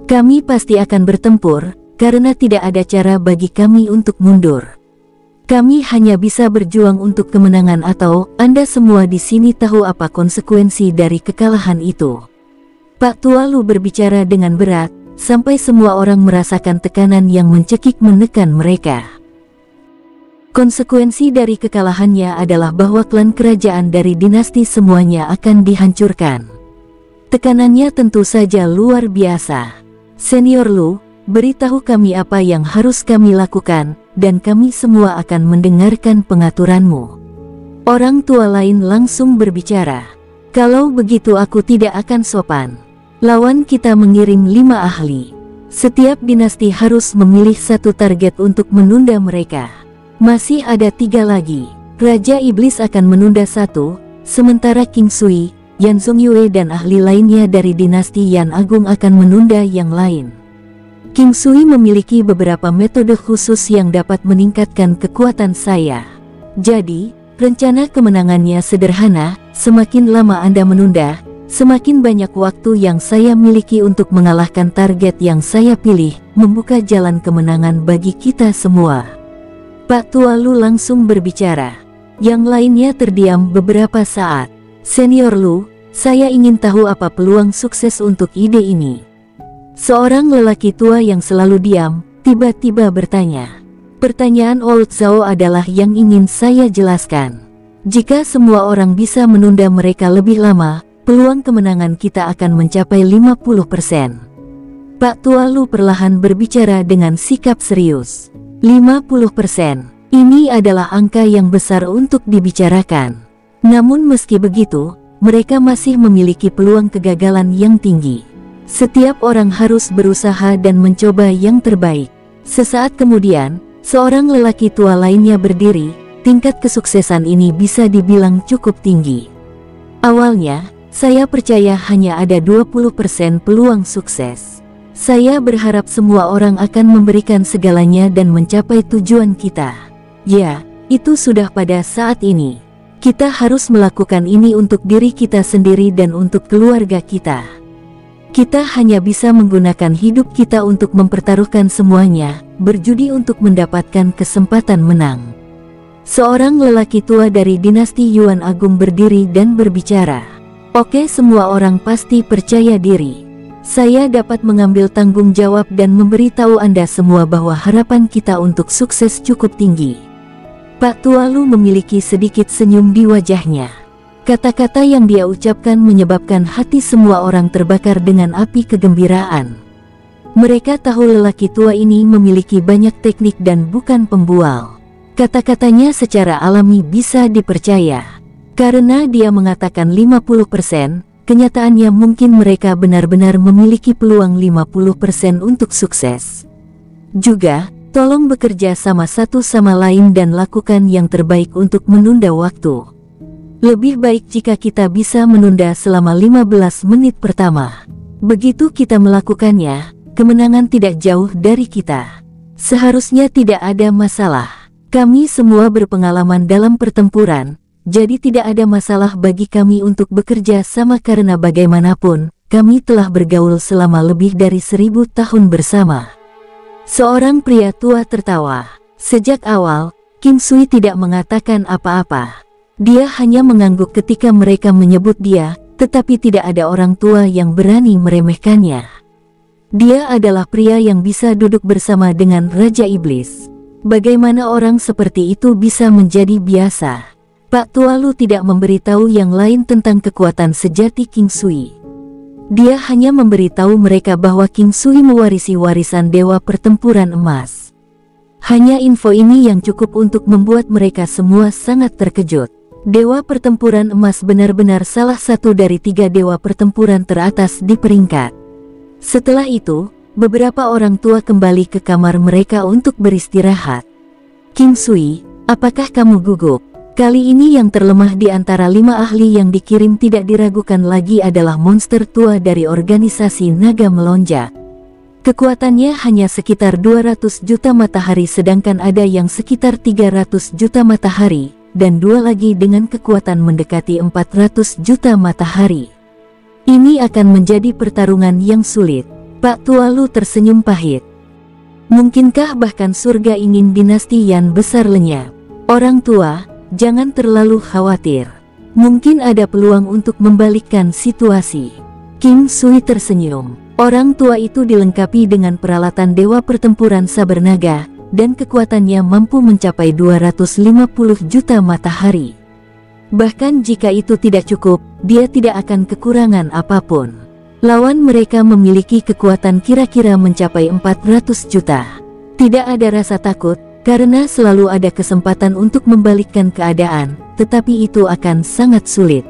Kami pasti akan bertempur, karena tidak ada cara bagi kami untuk mundur. Kami hanya bisa berjuang untuk kemenangan atau Anda semua di sini tahu apa konsekuensi dari kekalahan itu. Pak Tualu berbicara dengan berat, sampai semua orang merasakan tekanan yang mencekik menekan mereka. Konsekuensi dari kekalahannya adalah bahwa klan kerajaan dari dinasti semuanya akan dihancurkan. Tekanannya tentu saja luar biasa. Senior Lu, beritahu kami apa yang harus kami lakukan, dan kami semua akan mendengarkan pengaturanmu. Orang tua lain langsung berbicara. Kalau begitu aku tidak akan sopan. Lawan kita mengirim 5 ahli. Setiap dinasti harus memilih 1 target untuk menunda mereka. Masih ada 3 lagi. Raja Iblis akan menunda 1, sementara King Sui, Yan Zongyue dan ahli lainnya dari dinasti Yan Agung akan menunda yang lain. King Sui memiliki beberapa metode khusus yang dapat meningkatkan kekuatan saya. Jadi, rencana kemenangannya sederhana, semakin lama Anda menunda, semakin banyak waktu yang saya miliki untuk mengalahkan target yang saya pilih, membuka jalan kemenangan bagi kita semua. Pak Tualu langsung berbicara. Yang lainnya terdiam beberapa saat. Senior Lu, saya ingin tahu apa peluang sukses untuk ide ini. Seorang lelaki tua yang selalu diam, tiba-tiba bertanya. Pertanyaan Old Zhao adalah yang ingin saya jelaskan. Jika semua orang bisa menunda mereka lebih lama, peluang kemenangan kita akan mencapai 50%. Pak Tualu perlahan berbicara dengan sikap serius. 50%. Ini adalah angka yang besar untuk dibicarakan. Namun meski begitu, mereka masih memiliki peluang kegagalan yang tinggi. Setiap orang harus berusaha dan mencoba yang terbaik. Sesaat kemudian, seorang lelaki tua lainnya berdiri. Tingkat kesuksesan ini bisa dibilang cukup tinggi. Awalnya, saya percaya hanya ada 20% peluang sukses. Saya berharap semua orang akan memberikan segalanya dan mencapai tujuan kita. Ya, itu sudah pada saat ini. Kita harus melakukan ini untuk diri kita sendiri dan untuk keluarga kita. Kita hanya bisa menggunakan hidup kita untuk mempertaruhkan semuanya, berjudi untuk mendapatkan kesempatan menang. Seorang lelaki tua dari dinasti Yuan Agung berdiri dan berbicara. Oke, semua orang pasti percaya diri. Saya dapat mengambil tanggung jawab dan memberitahu Anda semua bahwa harapan kita untuk sukses cukup tinggi. Pak Tualu memiliki sedikit senyum di wajahnya. Kata-kata yang dia ucapkan menyebabkan hati semua orang terbakar dengan api kegembiraan. Mereka tahu lelaki tua ini memiliki banyak teknik dan bukan pembual. Kata-katanya secara alami bisa dipercaya. Karena dia mengatakan 50%, kenyataannya mungkin mereka benar-benar memiliki peluang 50% untuk sukses. Juga, Tolong bekerja sama satu sama lain dan lakukan yang terbaik untuk menunda waktu. Lebih baik jika kita bisa menunda selama 15 menit pertama. Begitu kita melakukannya, kemenangan tidak jauh dari kita. Seharusnya tidak ada masalah. Kami semua berpengalaman dalam pertempuran, jadi tidak ada masalah bagi kami untuk bekerja sama karena bagaimanapun, kami telah bergaul selama lebih dari 1000 tahun bersama. Seorang pria tua tertawa. Sejak awal, Kim Sui tidak mengatakan apa-apa. Dia hanya mengangguk ketika mereka menyebut dia, tetapi tidak ada orang tua yang berani meremehkannya. Dia adalah pria yang bisa duduk bersama dengan Raja Iblis. Bagaimana orang seperti itu bisa menjadi biasa? Pak Tua Lu tidak memberitahu yang lain tentang kekuatan sejati King Sui. Dia hanya memberitahu mereka bahwa King Sui mewarisi warisan Dewa Pertempuran Emas. Hanya info ini yang cukup untuk membuat mereka semua sangat terkejut. Dewa Pertempuran Emas benar-benar salah satu dari 3 dewa pertempuran teratas di peringkat. Setelah itu, beberapa orang tua kembali ke kamar mereka untuk beristirahat. King Sui, apakah kamu gugup? Kali ini yang terlemah di antara 5 ahli yang dikirim tidak diragukan lagi adalah monster tua dari organisasi naga melonjak. Kekuatannya hanya sekitar 200 juta matahari sedangkan ada yang sekitar 300 juta matahari, dan 2 lagi dengan kekuatan mendekati 400 juta matahari. Ini akan menjadi pertarungan yang sulit. Pak Tua Lu tersenyum pahit. Mungkinkah bahkan surga ingin dinasti Yan besar lenyap? Orang tua, jangan terlalu khawatir. Mungkin ada peluang untuk membalikkan situasi. King Sui tersenyum. Orang tua itu dilengkapi dengan peralatan Dewa Pertempuran Saber Naga, dan kekuatannya mampu mencapai 250 juta matahari. Bahkan jika itu tidak cukup, dia tidak akan kekurangan apapun. Lawan mereka memiliki kekuatan kira-kira mencapai 400 juta. Tidak ada rasa takut, karena selalu ada kesempatan untuk membalikkan keadaan, tetapi itu akan sangat sulit.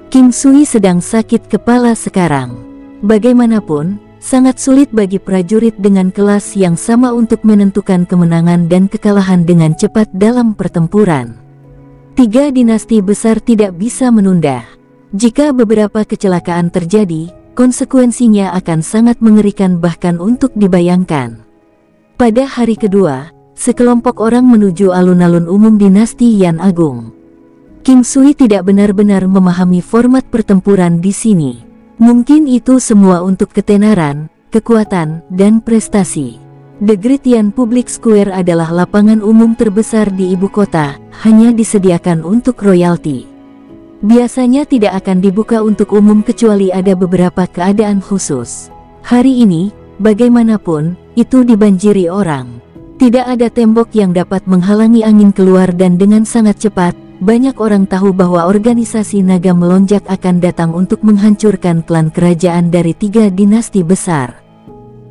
King Sui sedang sakit kepala sekarang. Bagaimanapun, sangat sulit bagi prajurit dengan kelas yang sama untuk menentukan kemenangan dan kekalahan dengan cepat dalam pertempuran. 3 dinasti besar tidak bisa menunda. Jika beberapa kecelakaan terjadi, konsekuensinya akan sangat mengerikan bahkan untuk dibayangkan. Pada hari kedua, sekelompok orang menuju alun-alun umum dinasti Yan Agung. King Sui tidak benar-benar memahami format pertempuran di sini. Mungkin itu semua untuk ketenaran, kekuatan, dan prestasi. The Great Yan Public Square adalah lapangan umum terbesar di ibu kota, hanya disediakan untuk royalti. Biasanya tidak akan dibuka untuk umum kecuali ada beberapa keadaan khusus. Hari ini, bagaimanapun, itu dibanjiri orang. Tidak ada tembok yang dapat menghalangi angin keluar dan dengan sangat cepat, banyak orang tahu bahwa organisasi naga melonjak akan datang untuk menghancurkan klan kerajaan dari 3 dinasti besar.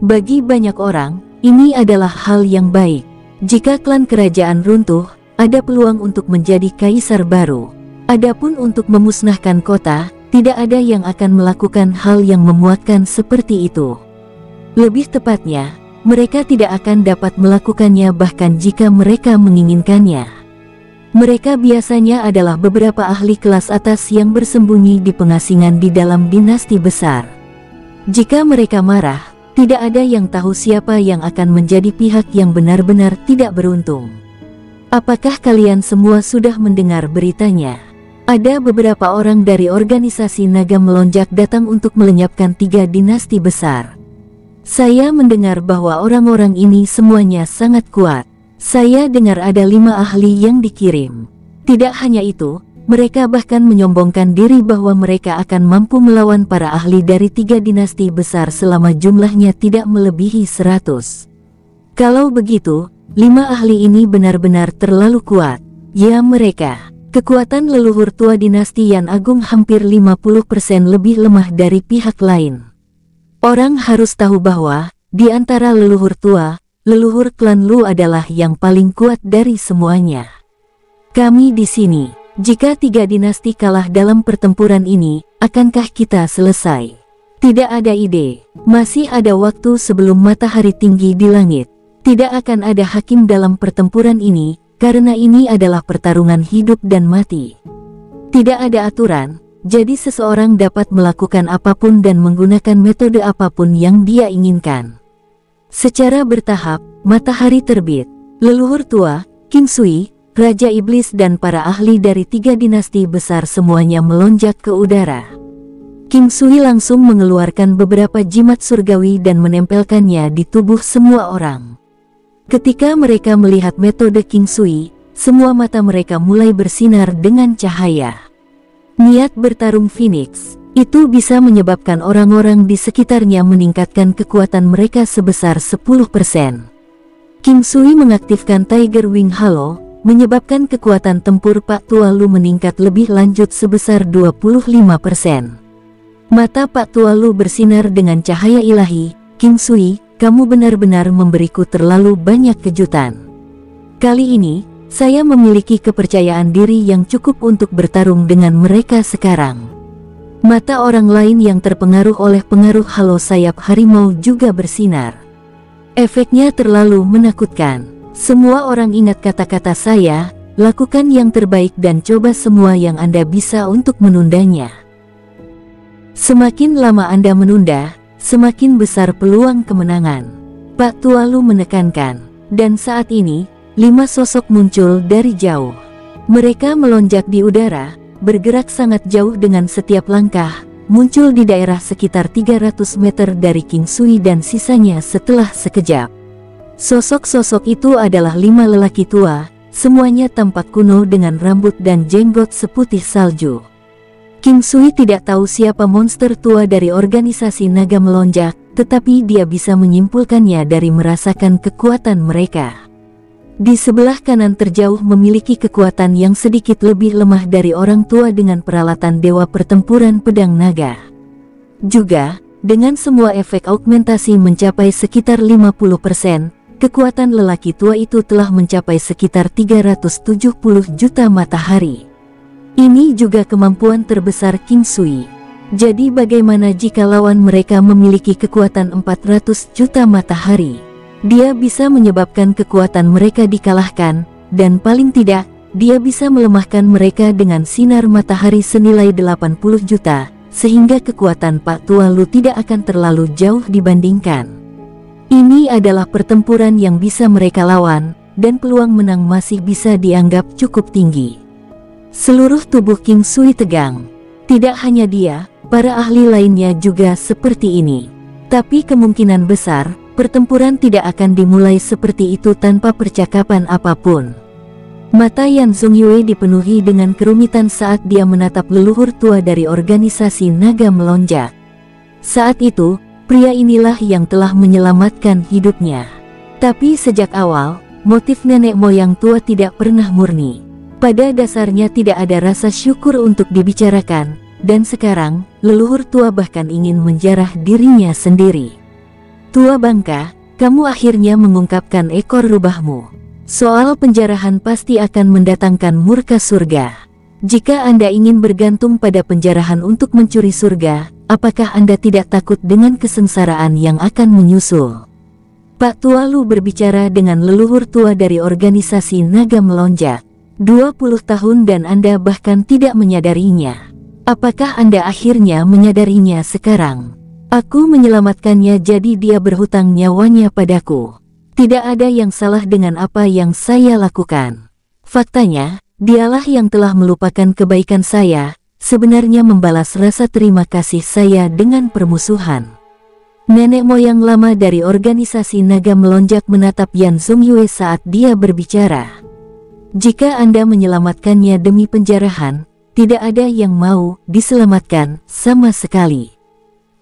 Bagi banyak orang, ini adalah hal yang baik. Jika klan kerajaan runtuh, ada peluang untuk menjadi kaisar baru. Adapun untuk memusnahkan kota, tidak ada yang akan melakukan hal yang memuakkan seperti itu. Lebih tepatnya, mereka tidak akan dapat melakukannya bahkan jika mereka menginginkannya. Mereka biasanya adalah beberapa ahli kelas atas yang bersembunyi di pengasingan di dalam dinasti besar. Jika mereka marah, tidak ada yang tahu siapa yang akan menjadi pihak yang benar-benar tidak beruntung. Apakah kalian semua sudah mendengar beritanya? Ada beberapa orang dari organisasi naga melonjak datang untuk melenyapkan 3 dinasti besar. Saya mendengar bahwa orang-orang ini semuanya sangat kuat. Saya dengar ada 5 ahli yang dikirim. Tidak hanya itu, mereka bahkan menyombongkan diri bahwa mereka akan mampu melawan para ahli dari 3 dinasti besar selama jumlahnya tidak melebihi 100. Kalau begitu, 5 ahli ini benar-benar terlalu kuat. Ya mereka, kekuatan leluhur tua dinasti Yan Agung hampir 50% lebih lemah dari pihak lain. Orang harus tahu bahwa, di antara leluhur tua, leluhur klan Lu adalah yang paling kuat dari semuanya. Kami di sini. Jika 3 dinasti kalah dalam pertempuran ini, akankah kita selesai? Tidak ada ide. Masih ada waktu sebelum matahari tinggi di langit. Tidak akan ada hakim dalam pertempuran ini, karena ini adalah pertarungan hidup dan mati. Tidak ada aturan, jadi seseorang dapat melakukan apapun dan menggunakan metode apapun yang dia inginkan. Secara bertahap, matahari terbit. Leluhur tua, King Sui, Raja Iblis dan para ahli dari 3 dinasti besar semuanya melonjak ke udara. King Sui langsung mengeluarkan beberapa jimat surgawi dan menempelkannya di tubuh semua orang. Ketika mereka melihat metode King Sui, semua mata mereka mulai bersinar dengan cahaya. Niat bertarung Phoenix, itu bisa menyebabkan orang-orang di sekitarnya meningkatkan kekuatan mereka sebesar 10%. King Sui mengaktifkan Tiger Wing Halo, menyebabkan kekuatan tempur Pak Tualu meningkat lebih lanjut sebesar 25%. Mata Pak Tualu bersinar dengan cahaya ilahi. King Sui, kamu benar-benar memberiku terlalu banyak kejutan. Kali ini, saya memiliki kepercayaan diri yang cukup untuk bertarung dengan mereka sekarang. Mata orang lain yang terpengaruh oleh pengaruh halo sayap harimau juga bersinar. Efeknya terlalu menakutkan. Semua orang ingat kata-kata saya, lakukan yang terbaik dan coba semua yang Anda bisa untuk menundanya. Semakin lama Anda menunda, semakin besar peluang kemenangan. Pak Tualu menekankan, dan saat ini, 5 sosok muncul dari jauh. Mereka melonjak di udara, bergerak sangat jauh dengan setiap langkah, muncul di daerah sekitar 300 meter dari King Sui dan sisanya setelah sekejap. Sosok-sosok itu adalah 5 lelaki tua, semuanya tampak kuno dengan rambut dan jenggot seputih salju. King Sui tidak tahu siapa monster tua dari organisasi naga melonjak, tetapi dia bisa menyimpulkannya dari merasakan kekuatan mereka. Di sebelah kanan terjauh memiliki kekuatan yang sedikit lebih lemah dari orang tua dengan peralatan dewa pertempuran pedang naga. Juga, dengan semua efek augmentasi mencapai sekitar 50%, kekuatan lelaki tua itu telah mencapai sekitar 370 juta matahari. Ini juga kemampuan terbesar King Sui. Jadi bagaimana jika lawan mereka memiliki kekuatan 400 juta matahari? Dia bisa menyebabkan kekuatan mereka dikalahkan, dan paling tidak, dia bisa melemahkan mereka dengan sinar matahari senilai 80 juta, sehingga kekuatan Pak Tualu tidak akan terlalu jauh dibandingkan. Ini adalah pertempuran yang bisa mereka lawan, dan peluang menang masih bisa dianggap cukup tinggi. Seluruh tubuh King Sui tegang. Tidak hanya dia, para ahli lainnya juga seperti ini. Tapi kemungkinan besar, pertempuran tidak akan dimulai seperti itu tanpa percakapan apapun. Mata Yan Zongyue dipenuhi dengan kerumitan saat dia menatap leluhur tua dari organisasi naga melonjak. Saat itu, pria inilah yang telah menyelamatkan hidupnya. Tapi sejak awal, motif nenek moyang tua tidak pernah murni. Pada dasarnya tidak ada rasa syukur untuk dibicarakan, dan sekarang, leluhur tua bahkan ingin menjarah dirinya sendiri. Tua bangka, kamu akhirnya mengungkapkan ekor rubahmu. Soal penjarahan pasti akan mendatangkan murka surga. Jika Anda ingin bergantung pada penjarahan untuk mencuri surga, apakah Anda tidak takut dengan kesengsaraan yang akan menyusul? Pak Tualu berbicara dengan leluhur tua dari organisasi naga melonjak. 20 tahun dan Anda bahkan tidak menyadarinya. Apakah Anda akhirnya menyadarinya sekarang? Aku menyelamatkannya jadi dia berhutang nyawanya padaku. Tidak ada yang salah dengan apa yang saya lakukan. Faktanya, dialah yang telah melupakan kebaikan saya, sebenarnya membalas rasa terima kasih saya dengan permusuhan. Nenek moyang lama dari organisasi naga melonjak menatap Yan Zongyue saat dia berbicara. Jika Anda menyelamatkannya demi penjarahan, tidak ada yang mau diselamatkan sama sekali.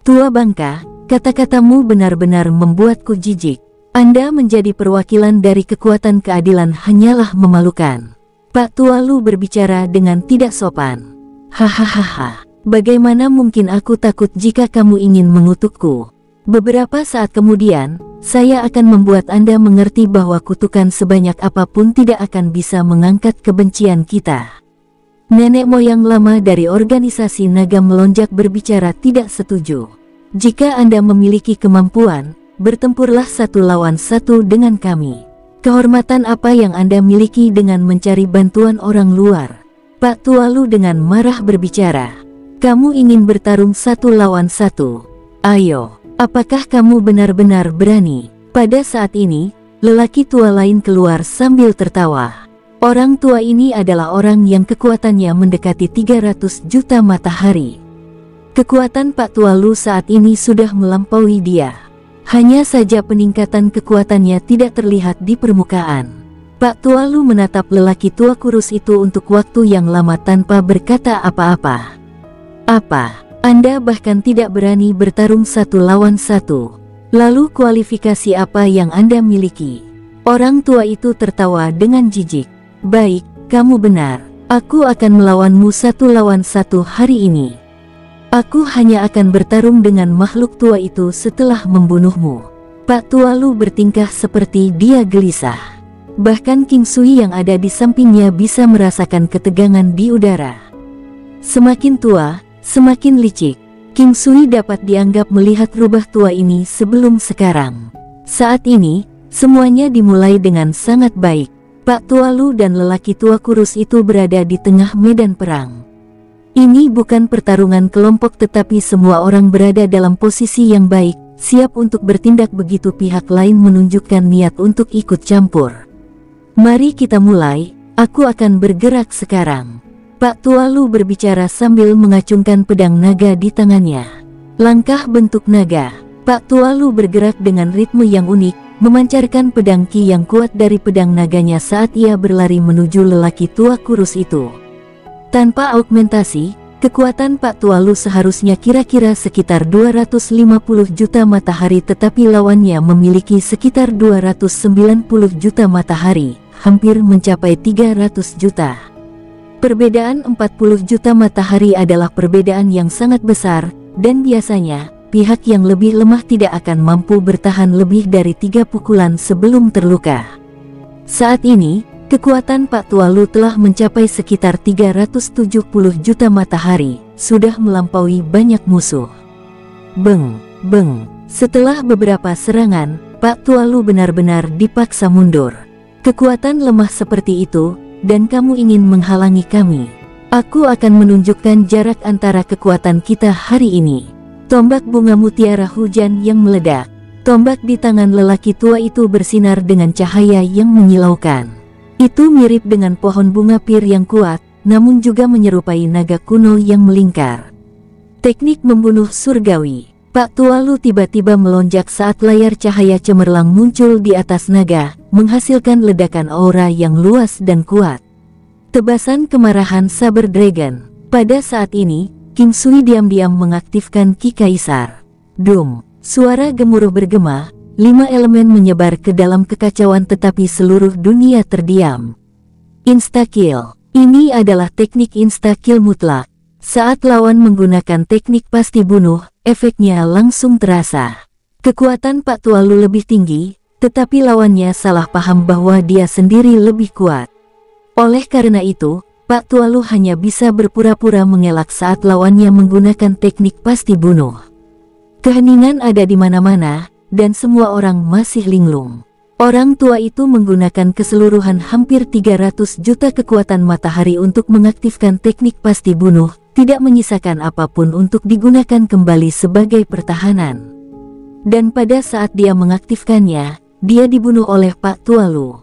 Tua bangka, kata-katamu benar-benar membuatku jijik. Anda menjadi perwakilan dari kekuatan keadilan hanyalah memalukan. Pak Tualu berbicara dengan tidak sopan. Hahaha, bagaimana mungkin aku takut jika kamu ingin mengutukku? Beberapa saat kemudian, saya akan membuat Anda mengerti bahwa kutukan sebanyak apapun tidak akan bisa mengangkat kebencian kita. Nenek moyang lama dari organisasi naga melonjak berbicara tidak setuju. Jika Anda memiliki kemampuan, bertempurlah satu lawan satu dengan kami. Kehormatan apa yang Anda miliki dengan mencari bantuan orang luar? Pak Tualu dengan marah berbicara. Kamu ingin bertarung satu lawan satu? Ayo, apakah kamu benar-benar berani? Pada saat ini, lelaki tua lain keluar sambil tertawa. Orang tua ini adalah orang yang kekuatannya mendekati 300 juta matahari. Kekuatan Pak Tualu saat ini sudah melampaui dia. Hanya saja peningkatan kekuatannya tidak terlihat di permukaan. Pak Tualu menatap lelaki tua kurus itu untuk waktu yang lama tanpa berkata apa-apa. Apa? Anda bahkan tidak berani bertarung satu lawan satu. Lalu kualifikasi apa yang Anda miliki? Orang tua itu tertawa dengan jijik. Baik, kamu benar. Aku akan melawanmu satu lawan satu hari ini. Aku hanya akan bertarung dengan makhluk tua itu setelah membunuhmu. Pak Tualu bertingkah seperti dia gelisah. Bahkan King Sui yang ada di sampingnya bisa merasakan ketegangan di udara. Semakin tua, semakin licik. King Sui dapat dianggap melihat rubah tua ini sebelum sekarang. Saat ini, semuanya dimulai dengan sangat baik. Pak Tualu dan lelaki tua kurus itu berada di tengah medan perang. Ini bukan pertarungan kelompok tetapi semua orang berada dalam posisi yang baik, siap untuk bertindak begitu pihak lain menunjukkan niat untuk ikut campur. Mari kita mulai, aku akan bergerak sekarang. Pak Tualu berbicara sambil mengacungkan pedang naga di tangannya. Langkah bentuk naga. Pak Tualu bergerak dengan ritme yang unik, memancarkan pedang ki yang kuat dari pedang naganya saat ia berlari menuju lelaki tua kurus itu. Tanpa augmentasi, kekuatan Pak Tualu seharusnya kira-kira sekitar 250 juta matahari tetapi lawannya memiliki sekitar 290 juta matahari, hampir mencapai 300 juta. Perbedaan 40 juta matahari adalah perbedaan yang sangat besar, dan biasanya, pihak yang lebih lemah tidak akan mampu bertahan lebih dari 3 pukulan sebelum terluka. Saat ini, kekuatan Pak Tualu telah mencapai sekitar 370 juta matahari, sudah melampaui banyak musuh. Beng, beng. Setelah beberapa serangan, Pak Tualu benar-benar dipaksa mundur. Kekuatan lemah seperti itu, dan kamu ingin menghalangi kami. Aku akan menunjukkan jarak antara kekuatan kita hari ini. Tombak bunga mutiara hujan yang meledak. Tombak di tangan lelaki tua itu bersinar dengan cahaya yang menyilaukan. Itu mirip dengan pohon bunga pir yang kuat, namun juga menyerupai naga kuno yang melingkar. Teknik membunuh surgawi. Pak Tualu tiba-tiba melonjak saat layar cahaya cemerlang muncul di atas naga, menghasilkan ledakan aura yang luas dan kuat. Tebasan kemarahan Saber Dragon. Pada saat ini, King Sui diam-diam mengaktifkan Ki Kaisar. Dum, suara gemuruh bergema, 5 elemen menyebar ke dalam kekacauan tetapi seluruh dunia terdiam. Insta-kill. Ini adalah teknik insta-kill mutlak. Saat lawan menggunakan teknik pasti bunuh, efeknya langsung terasa. Kekuatan Pak Tualu lebih tinggi, tetapi lawannya salah paham bahwa dia sendiri lebih kuat. Oleh karena itu, Pak Tualu hanya bisa berpura-pura mengelak saat lawannya menggunakan teknik pasti bunuh. Keheningan ada di mana-mana, dan semua orang masih linglung. Orang tua itu menggunakan keseluruhan hampir 300 juta kekuatan matahari untuk mengaktifkan teknik pasti bunuh, tidak menyisakan apapun untuk digunakan kembali sebagai pertahanan. Dan pada saat dia mengaktifkannya, dia dibunuh oleh Pak Tualu.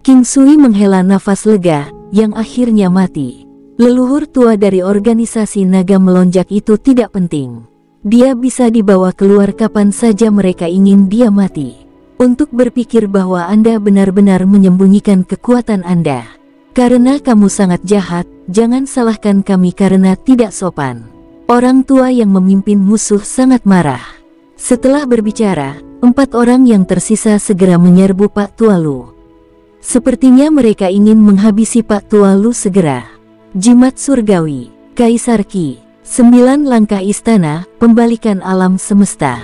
King Sui menghela nafas lega, yang akhirnya mati. Leluhur tua dari organisasi naga melonjak itu tidak penting. Dia bisa dibawa keluar kapan saja mereka ingin dia mati. Untuk berpikir bahwa Anda benar-benar menyembunyikan kekuatan Anda. Karena kamu sangat jahat, jangan salahkan kami karena tidak sopan. Orang tua yang memimpin musuh sangat marah. Setelah berbicara, 4 orang yang tersisa segera menyerbu Pak Tualu. Sepertinya mereka ingin menghabisi Pak Tualu segera. Jimat surgawi, Kaisar Ki, 9 langkah istana, pembalikan alam semesta.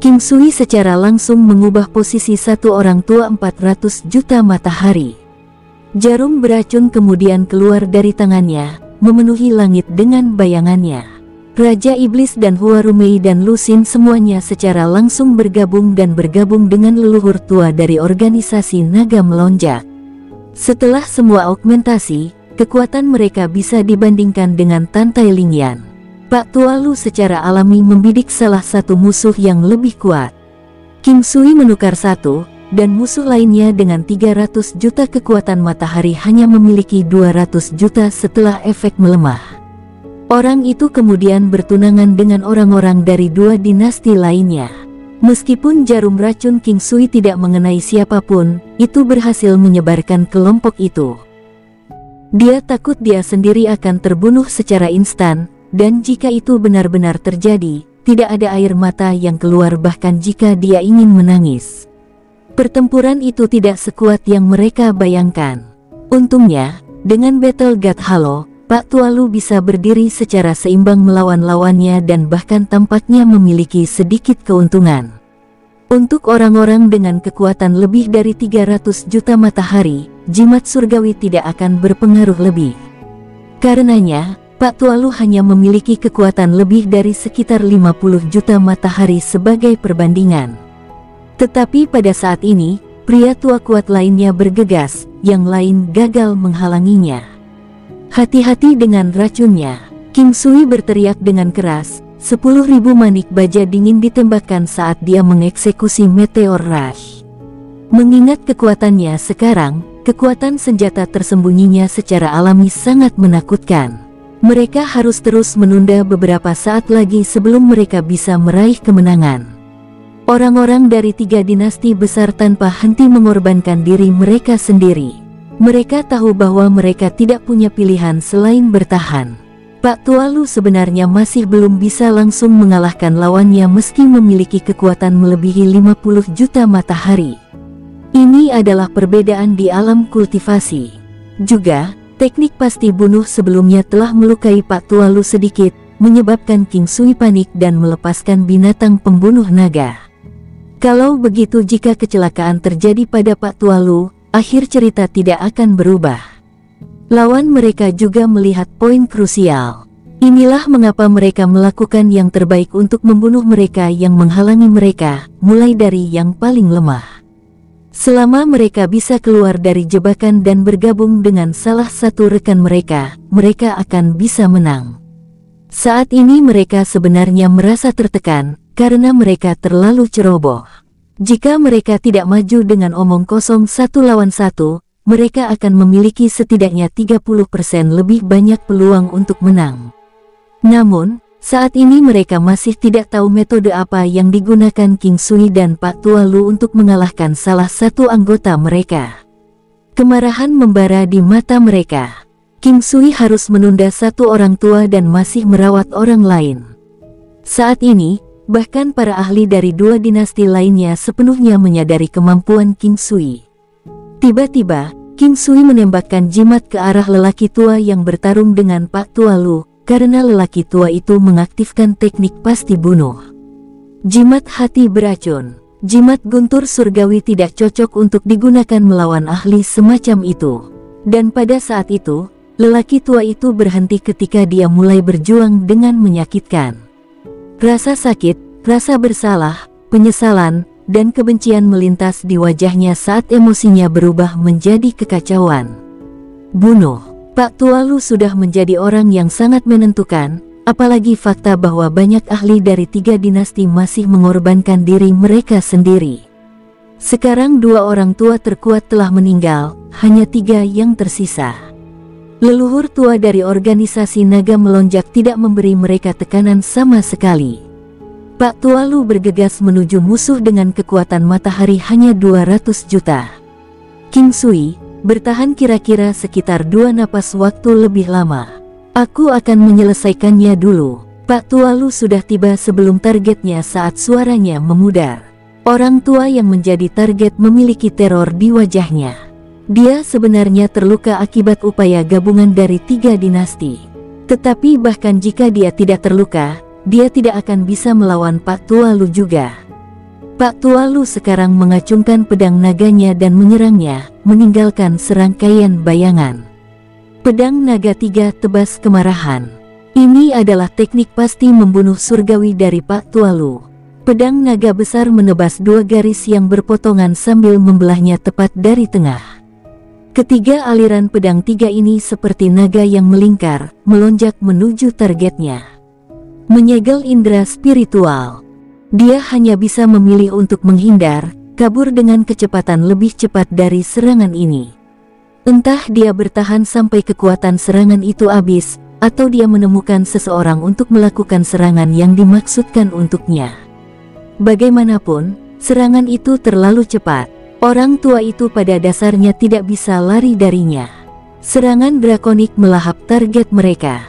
King Sui secara langsung mengubah posisi satu orang tua 400 juta matahari. Jarum beracun kemudian keluar dari tangannya, memenuhi langit dengan bayangannya. Raja Iblis dan Huarumei dan Lusin semuanya secara langsung bergabung dengan leluhur tua dari organisasi naga melonjak. Setelah semua augmentasi, kekuatan mereka bisa dibandingkan dengan Tantai Lingyan. Pak Tua Lu secara alami membidik salah satu musuh yang lebih kuat. King Sui menukar satu, dan musuh lainnya dengan 300 juta kekuatan matahari hanya memiliki 200 juta setelah efek melemah. Orang itu kemudian bertunangan dengan orang-orang dari dua dinasti lainnya. Meskipun jarum racun King Sui tidak mengenai siapapun, itu berhasil menyebarkan kelompok itu. Dia takut dia sendiri akan terbunuh secara instan, dan jika itu benar-benar terjadi, tidak ada air mata yang keluar bahkan jika dia ingin menangis. Pertempuran itu tidak sekuat yang mereka bayangkan. Untungnya, dengan Battle God Halo, Pak Tua Lu bisa berdiri secara seimbang melawan lawannya dan bahkan tampaknya memiliki sedikit keuntungan. Untuk orang-orang dengan kekuatan lebih dari 300 juta matahari, jimat surgawi tidak akan berpengaruh lebih. Karenanya, Pak Tua Lu hanya memiliki kekuatan lebih dari sekitar 50 juta matahari sebagai perbandingan. Tetapi pada saat ini, pria tua kuat lainnya bergegas, yang lain gagal menghalanginya. Hati-hati dengan racunnya, King Sui berteriak dengan keras. 10.000 manik baja dingin ditembakkan saat dia mengeksekusi Meteor Rush. Mengingat kekuatannya sekarang, kekuatan senjata tersembunyinya secara alami sangat menakutkan. Mereka harus terus menunda beberapa saat lagi sebelum mereka bisa meraih kemenangan. Orang-orang dari 3 dinasti besar tanpa henti mengorbankan diri mereka sendiri. Mereka tahu bahwa mereka tidak punya pilihan selain bertahan. Pak Tua Lu sebenarnya masih belum bisa langsung mengalahkan lawannya meski memiliki kekuatan melebihi 50 juta matahari. Ini adalah perbedaan di alam kultivasi. Juga, teknik pasti bunuh sebelumnya telah melukai Pak Tua Lu sedikit, menyebabkan King Sui panik dan melepaskan binatang pembunuh naga. Kalau begitu, jika kecelakaan terjadi pada Pak Tua Lu, akhir cerita tidak akan berubah. Lawan mereka juga melihat poin krusial. Inilah mengapa mereka melakukan yang terbaik untuk membunuh mereka yang menghalangi mereka, mulai dari yang paling lemah. Selama mereka bisa keluar dari jebakan dan bergabung dengan salah satu rekan mereka, mereka akan bisa menang. Saat ini mereka sebenarnya merasa tertekan, karena mereka terlalu ceroboh. Jika mereka tidak maju dengan omong kosong 1 lawan 1, mereka akan memiliki setidaknya 30% lebih banyak peluang untuk menang. Namun, saat ini mereka masih tidak tahu metode apa yang digunakan King Sui dan Pak Tua Lu untuk mengalahkan salah satu anggota mereka. Kemarahan membara di mata mereka. King Sui harus menunda satu orang tua dan masih merawat orang lain. Saat ini, bahkan para ahli dari 2 dinasti lainnya sepenuhnya menyadari kemampuan King Sui. Tiba-tiba, King Sui menembakkan jimat ke arah lelaki tua yang bertarung dengan Pak Tua Lu, karena lelaki tua itu mengaktifkan teknik pasti bunuh. Jimat hati beracun. Jimat guntur surgawi tidak cocok untuk digunakan melawan ahli semacam itu. Dan pada saat itu, lelaki tua itu berhenti ketika dia mulai berjuang dengan menyakitkan. Rasa sakit, rasa bersalah, penyesalan, dan kebencian melintas di wajahnya saat emosinya berubah menjadi kekacauan. Bunuh. Pak Tua Lu sudah menjadi orang yang sangat menentukan, apalagi fakta bahwa banyak ahli dari 3 dinasti masih mengorbankan diri mereka sendiri. Sekarang 2 orang tua terkuat telah meninggal, hanya 3 yang tersisa. Leluhur tua dari organisasi naga melonjak tidak memberi mereka tekanan sama sekali. Pak Tua Lu bergegas menuju musuh dengan kekuatan matahari hanya 200 juta. King Sui, bertahan kira-kira sekitar 2 napas waktu lebih lama. Aku akan menyelesaikannya dulu. Pak Tua Lu sudah tiba sebelum targetnya saat suaranya memudar. Orang tua yang menjadi target memiliki teror di wajahnya. Dia sebenarnya terluka akibat upaya gabungan dari 3 dinasti. Tetapi bahkan jika dia tidak terluka, dia tidak akan bisa melawan Pak Tua Lu juga. Pak Tua Lu sekarang mengacungkan pedang naganya dan menyerangnya, meninggalkan serangkaian bayangan. Pedang naga 3 tebas kemarahan. Ini adalah teknik pasti membunuh surgawi dari Pak Tualu. Pedang naga besar menebas dua garis yang berpotongan sambil membelahnya tepat dari tengah. Ketiga aliran pedang tiga ini seperti naga yang melingkar, melonjak menuju targetnya. Menyegel indera spiritual. Dia hanya bisa memilih untuk menghindar, kabur dengan kecepatan lebih cepat dari serangan ini. Entah dia bertahan sampai kekuatan serangan itu habis, atau dia menemukan seseorang untuk melakukan serangan yang dimaksudkan untuknya. Bagaimanapun, serangan itu terlalu cepat. Orang tua itu pada dasarnya tidak bisa lari darinya. Serangan drakonik melahap target mereka.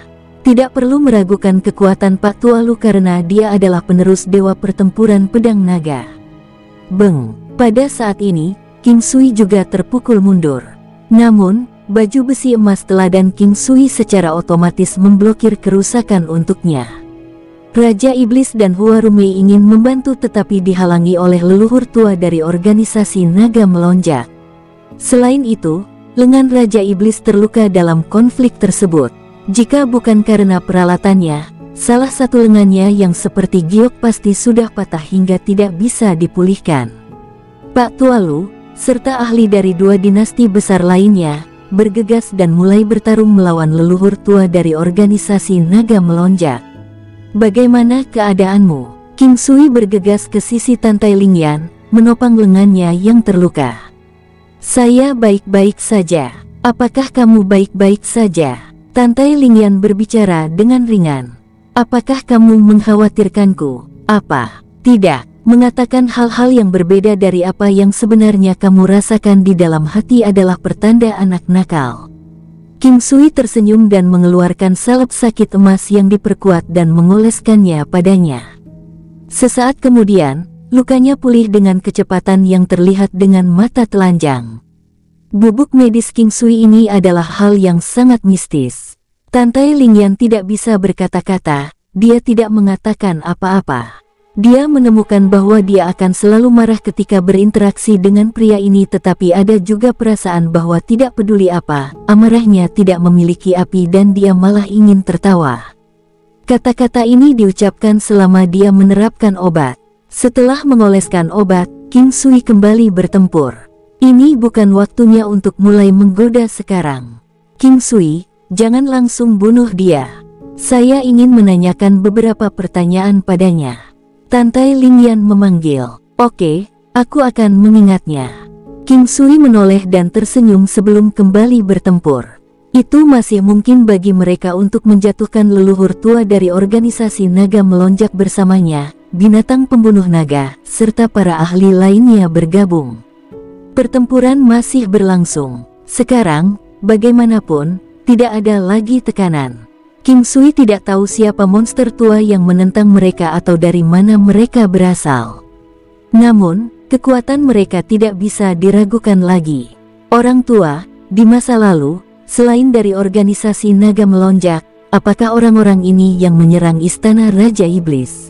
Tidak perlu meragukan kekuatan Pak Tualu karena dia adalah penerus dewa pertempuran pedang naga. Beng! Pada saat ini, King Sui juga terpukul mundur. Namun, baju besi emas teladan King Sui secara otomatis memblokir kerusakan untuknya. Raja Iblis dan Huarumei ingin membantu tetapi dihalangi oleh leluhur tua dari organisasi naga melonjak. Selain itu, lengan Raja Iblis terluka dalam konflik tersebut. Jika bukan karena peralatannya, salah satu lengannya yang seperti giok pasti sudah patah hingga tidak bisa dipulihkan. Pak Tualu, serta ahli dari dua dinasti besar lainnya, bergegas dan mulai bertarung melawan leluhur tua dari organisasi naga melonjak. Bagaimana keadaanmu? King Sui bergegas ke sisi Tantai Lingyan, menopang lengannya yang terluka. Saya baik-baik saja. Apakah kamu baik-baik saja? Tantai Lingyan berbicara dengan ringan. Apakah kamu mengkhawatirkanku? Apa? Tidak. Mengatakan hal-hal yang berbeda dari apa yang sebenarnya kamu rasakan di dalam hati adalah pertanda anak nakal. King Sui tersenyum dan mengeluarkan salep sakit emas yang diperkuat dan mengoleskannya padanya. Sesaat kemudian, lukanya pulih dengan kecepatan yang terlihat dengan mata telanjang. Bubuk medis King Sui ini adalah hal yang sangat mistis. Tantai Lingyan tidak bisa berkata-kata, dia tidak mengatakan apa-apa. Dia menemukan bahwa dia akan selalu marah ketika berinteraksi dengan pria ini, tetapi ada juga perasaan bahwa tidak peduli apa, amarahnya tidak memiliki api dan dia malah ingin tertawa. Kata-kata ini diucapkan selama dia menerapkan obat. Setelah mengoleskan obat, King Sui kembali bertempur. Ini bukan waktunya untuk mulai menggoda sekarang. King Sui, jangan langsung bunuh dia. Saya ingin menanyakan beberapa pertanyaan padanya. Tantai Lingyan memanggil. Oke, aku akan mengingatnya. King Sui menoleh dan tersenyum sebelum kembali bertempur. Itu masih mungkin bagi mereka untuk menjatuhkan leluhur tua dari organisasi naga melonjak bersamanya, binatang pembunuh naga, serta para ahli lainnya bergabung. Pertempuran masih berlangsung. Sekarang, bagaimanapun, tidak ada lagi tekanan. King Sui tidak tahu siapa monster tua yang menentang mereka atau dari mana mereka berasal. Namun, kekuatan mereka tidak bisa diragukan lagi. Orang tua, di masa lalu, selain dari organisasi naga melonjak, apakah orang-orang ini yang menyerang istana Raja Iblis?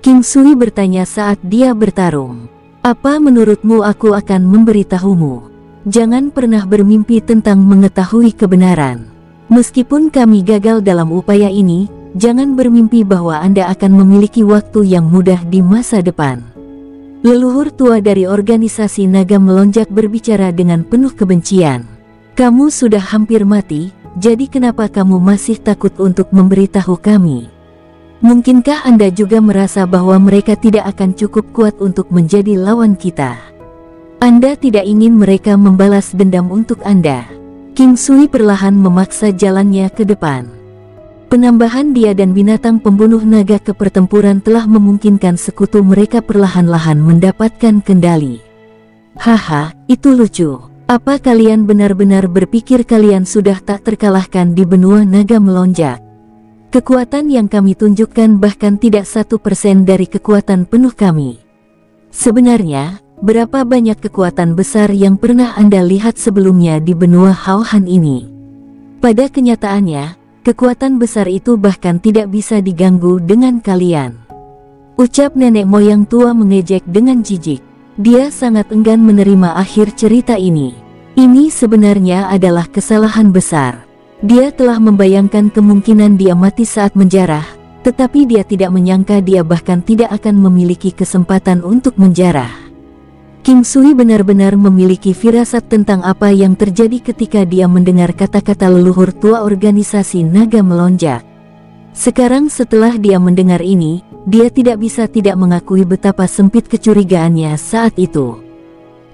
King Sui bertanya saat dia bertarung. Apa menurutmu aku akan memberitahumu? Jangan pernah bermimpi tentang mengetahui kebenaran. Meskipun kami gagal dalam upaya ini, jangan bermimpi bahwa Anda akan memiliki waktu yang mudah di masa depan. Leluhur tua dari organisasi naga melonjak berbicara dengan penuh kebencian. Kamu sudah hampir mati, jadi kenapa kamu masih takut untuk memberitahu kami? Mungkinkah Anda juga merasa bahwa mereka tidak akan cukup kuat untuk menjadi lawan kita? Anda tidak ingin mereka membalas dendam untuk Anda. King Sui perlahan memaksa jalannya ke depan. Penambahan dia dan binatang pembunuh naga ke pertempuran telah memungkinkan sekutu mereka perlahan-lahan mendapatkan kendali. Haha, itu lucu. Apa kalian benar-benar berpikir kalian sudah tak terkalahkan di benua naga melonjak? Kekuatan yang kami tunjukkan bahkan tidak 1% dari kekuatan penuh kami. Sebenarnya, berapa banyak kekuatan besar yang pernah Anda lihat sebelumnya di benua Haohan ini? Pada kenyataannya, kekuatan besar itu bahkan tidak bisa diganggu dengan kalian. Ucap nenek moyang tua mengejek dengan jijik. Dia sangat enggan menerima akhir cerita ini. Ini sebenarnya adalah kesalahan besar. Dia telah membayangkan kemungkinan dia mati saat menjarah, tetapi dia tidak menyangka dia bahkan tidak akan memiliki kesempatan untuk menjarah. King Sui benar-benar memiliki firasat tentang apa yang terjadi ketika dia mendengar kata-kata leluhur tua organisasi naga melonjak. Sekarang setelah dia mendengar ini, dia tidak bisa tidak mengakui betapa sempit kecurigaannya saat itu.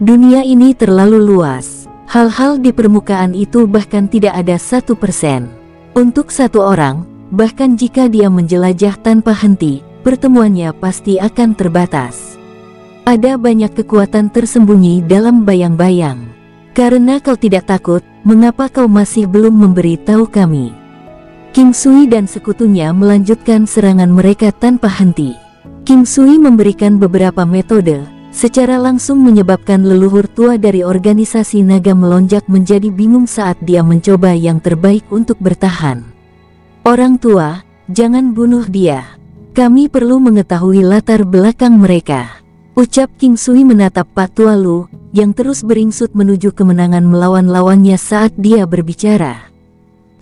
Dunia ini terlalu luas. Hal-hal di permukaan itu bahkan tidak ada 1%. Untuk satu orang, bahkan jika dia menjelajah tanpa henti, pertemuannya pasti akan terbatas. Ada banyak kekuatan tersembunyi dalam bayang-bayang. Karena kau tidak takut, mengapa kau masih belum memberi tahu kami? King Sui dan sekutunya melanjutkan serangan mereka tanpa henti. King Sui memberikan beberapa metode, secara langsung menyebabkan leluhur tua dari organisasi naga melonjak menjadi bingung saat dia mencoba yang terbaik untuk bertahan. Orang tua, jangan bunuh dia. Kami perlu mengetahui latar belakang mereka. Ucap King Sui menatap Pak Tua Lu, yang terus beringsut menuju kemenangan melawan lawannya saat dia berbicara.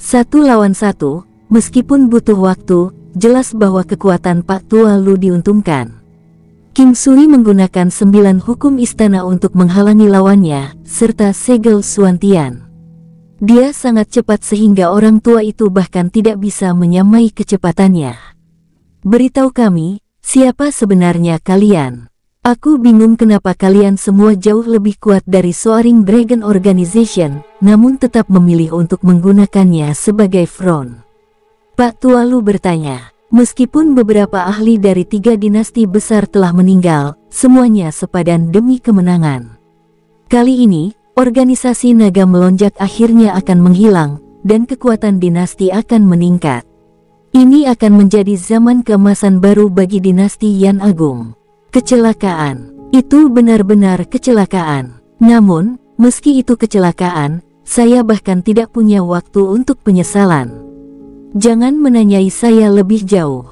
1 lawan 1, meskipun butuh waktu, jelas bahwa kekuatan Pak Tua Lu diuntungkan. King Sui menggunakan 9 hukum istana untuk menghalangi lawannya, serta segel Suantian. Dia sangat cepat sehingga orang tua itu bahkan tidak bisa menyamai kecepatannya. Beritahu kami, siapa sebenarnya kalian? Aku bingung kenapa kalian semua jauh lebih kuat dari Soaring Dragon Organization, namun tetap memilih untuk menggunakannya sebagai front. Pak Tua Lu bertanya. Meskipun beberapa ahli dari 3 dinasti besar telah meninggal, semuanya sepadan demi kemenangan. Kali ini, organisasi naga melonjak akhirnya akan menghilang, dan kekuatan dinasti akan meningkat. Ini akan menjadi zaman keemasan baru bagi dinasti Yan Agung. Kecelakaan. Itu benar-benar kecelakaan. Namun, meski itu kecelakaan, saya bahkan tidak punya waktu untuk penyesalan. Jangan menanyai saya lebih jauh.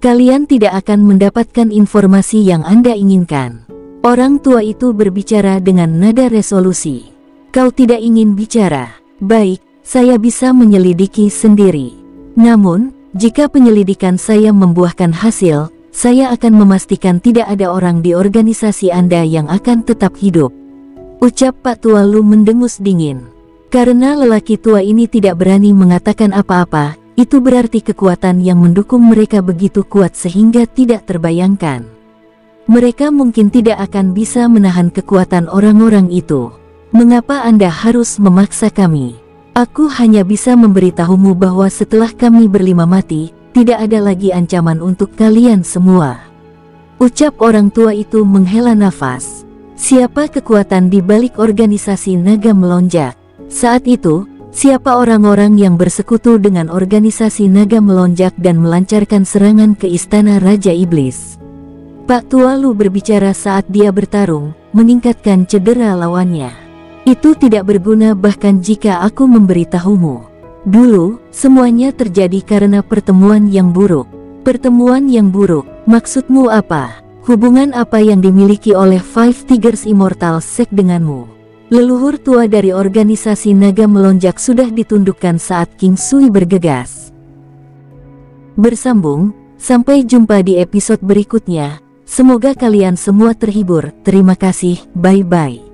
Kalian tidak akan mendapatkan informasi yang Anda inginkan. Orang tua itu berbicara dengan nada resolusi. Kau tidak ingin bicara? Baik, saya bisa menyelidiki sendiri. Namun, jika penyelidikan saya membuahkan hasil, saya akan memastikan tidak ada orang di organisasi Anda yang akan tetap hidup. Ucap Pak Tua Lu mendengus dingin. Karena lelaki tua ini tidak berani mengatakan apa-apa, itu berarti kekuatan yang mendukung mereka begitu kuat sehingga tidak terbayangkan. Mereka mungkin tidak akan bisa menahan kekuatan orang-orang itu. Mengapa Anda harus memaksa kami? Aku hanya bisa memberitahumu bahwa setelah kami berlima mati, tidak ada lagi ancaman untuk kalian semua. Ucap orang tua itu menghela nafas. Siapa kekuatan di balik organisasi naga melonjak? Saat itu, siapa orang-orang yang bersekutu dengan organisasi naga melonjak dan melancarkan serangan ke istana Raja Iblis? Pak Tua Lu berbicara saat dia bertarung, meningkatkan cedera lawannya. Itu tidak berguna bahkan jika aku memberitahumu. Dulu, semuanya terjadi karena pertemuan yang buruk. Pertemuan yang buruk, maksudmu apa? Hubungan apa yang dimiliki oleh Five Tigers Immortal Sect denganmu? Leluhur tua dari organisasi naga melonjak sudah ditundukkan saat King Sui bergegas. Bersambung, sampai jumpa di episode berikutnya. Semoga kalian semua terhibur. Terima kasih, bye-bye.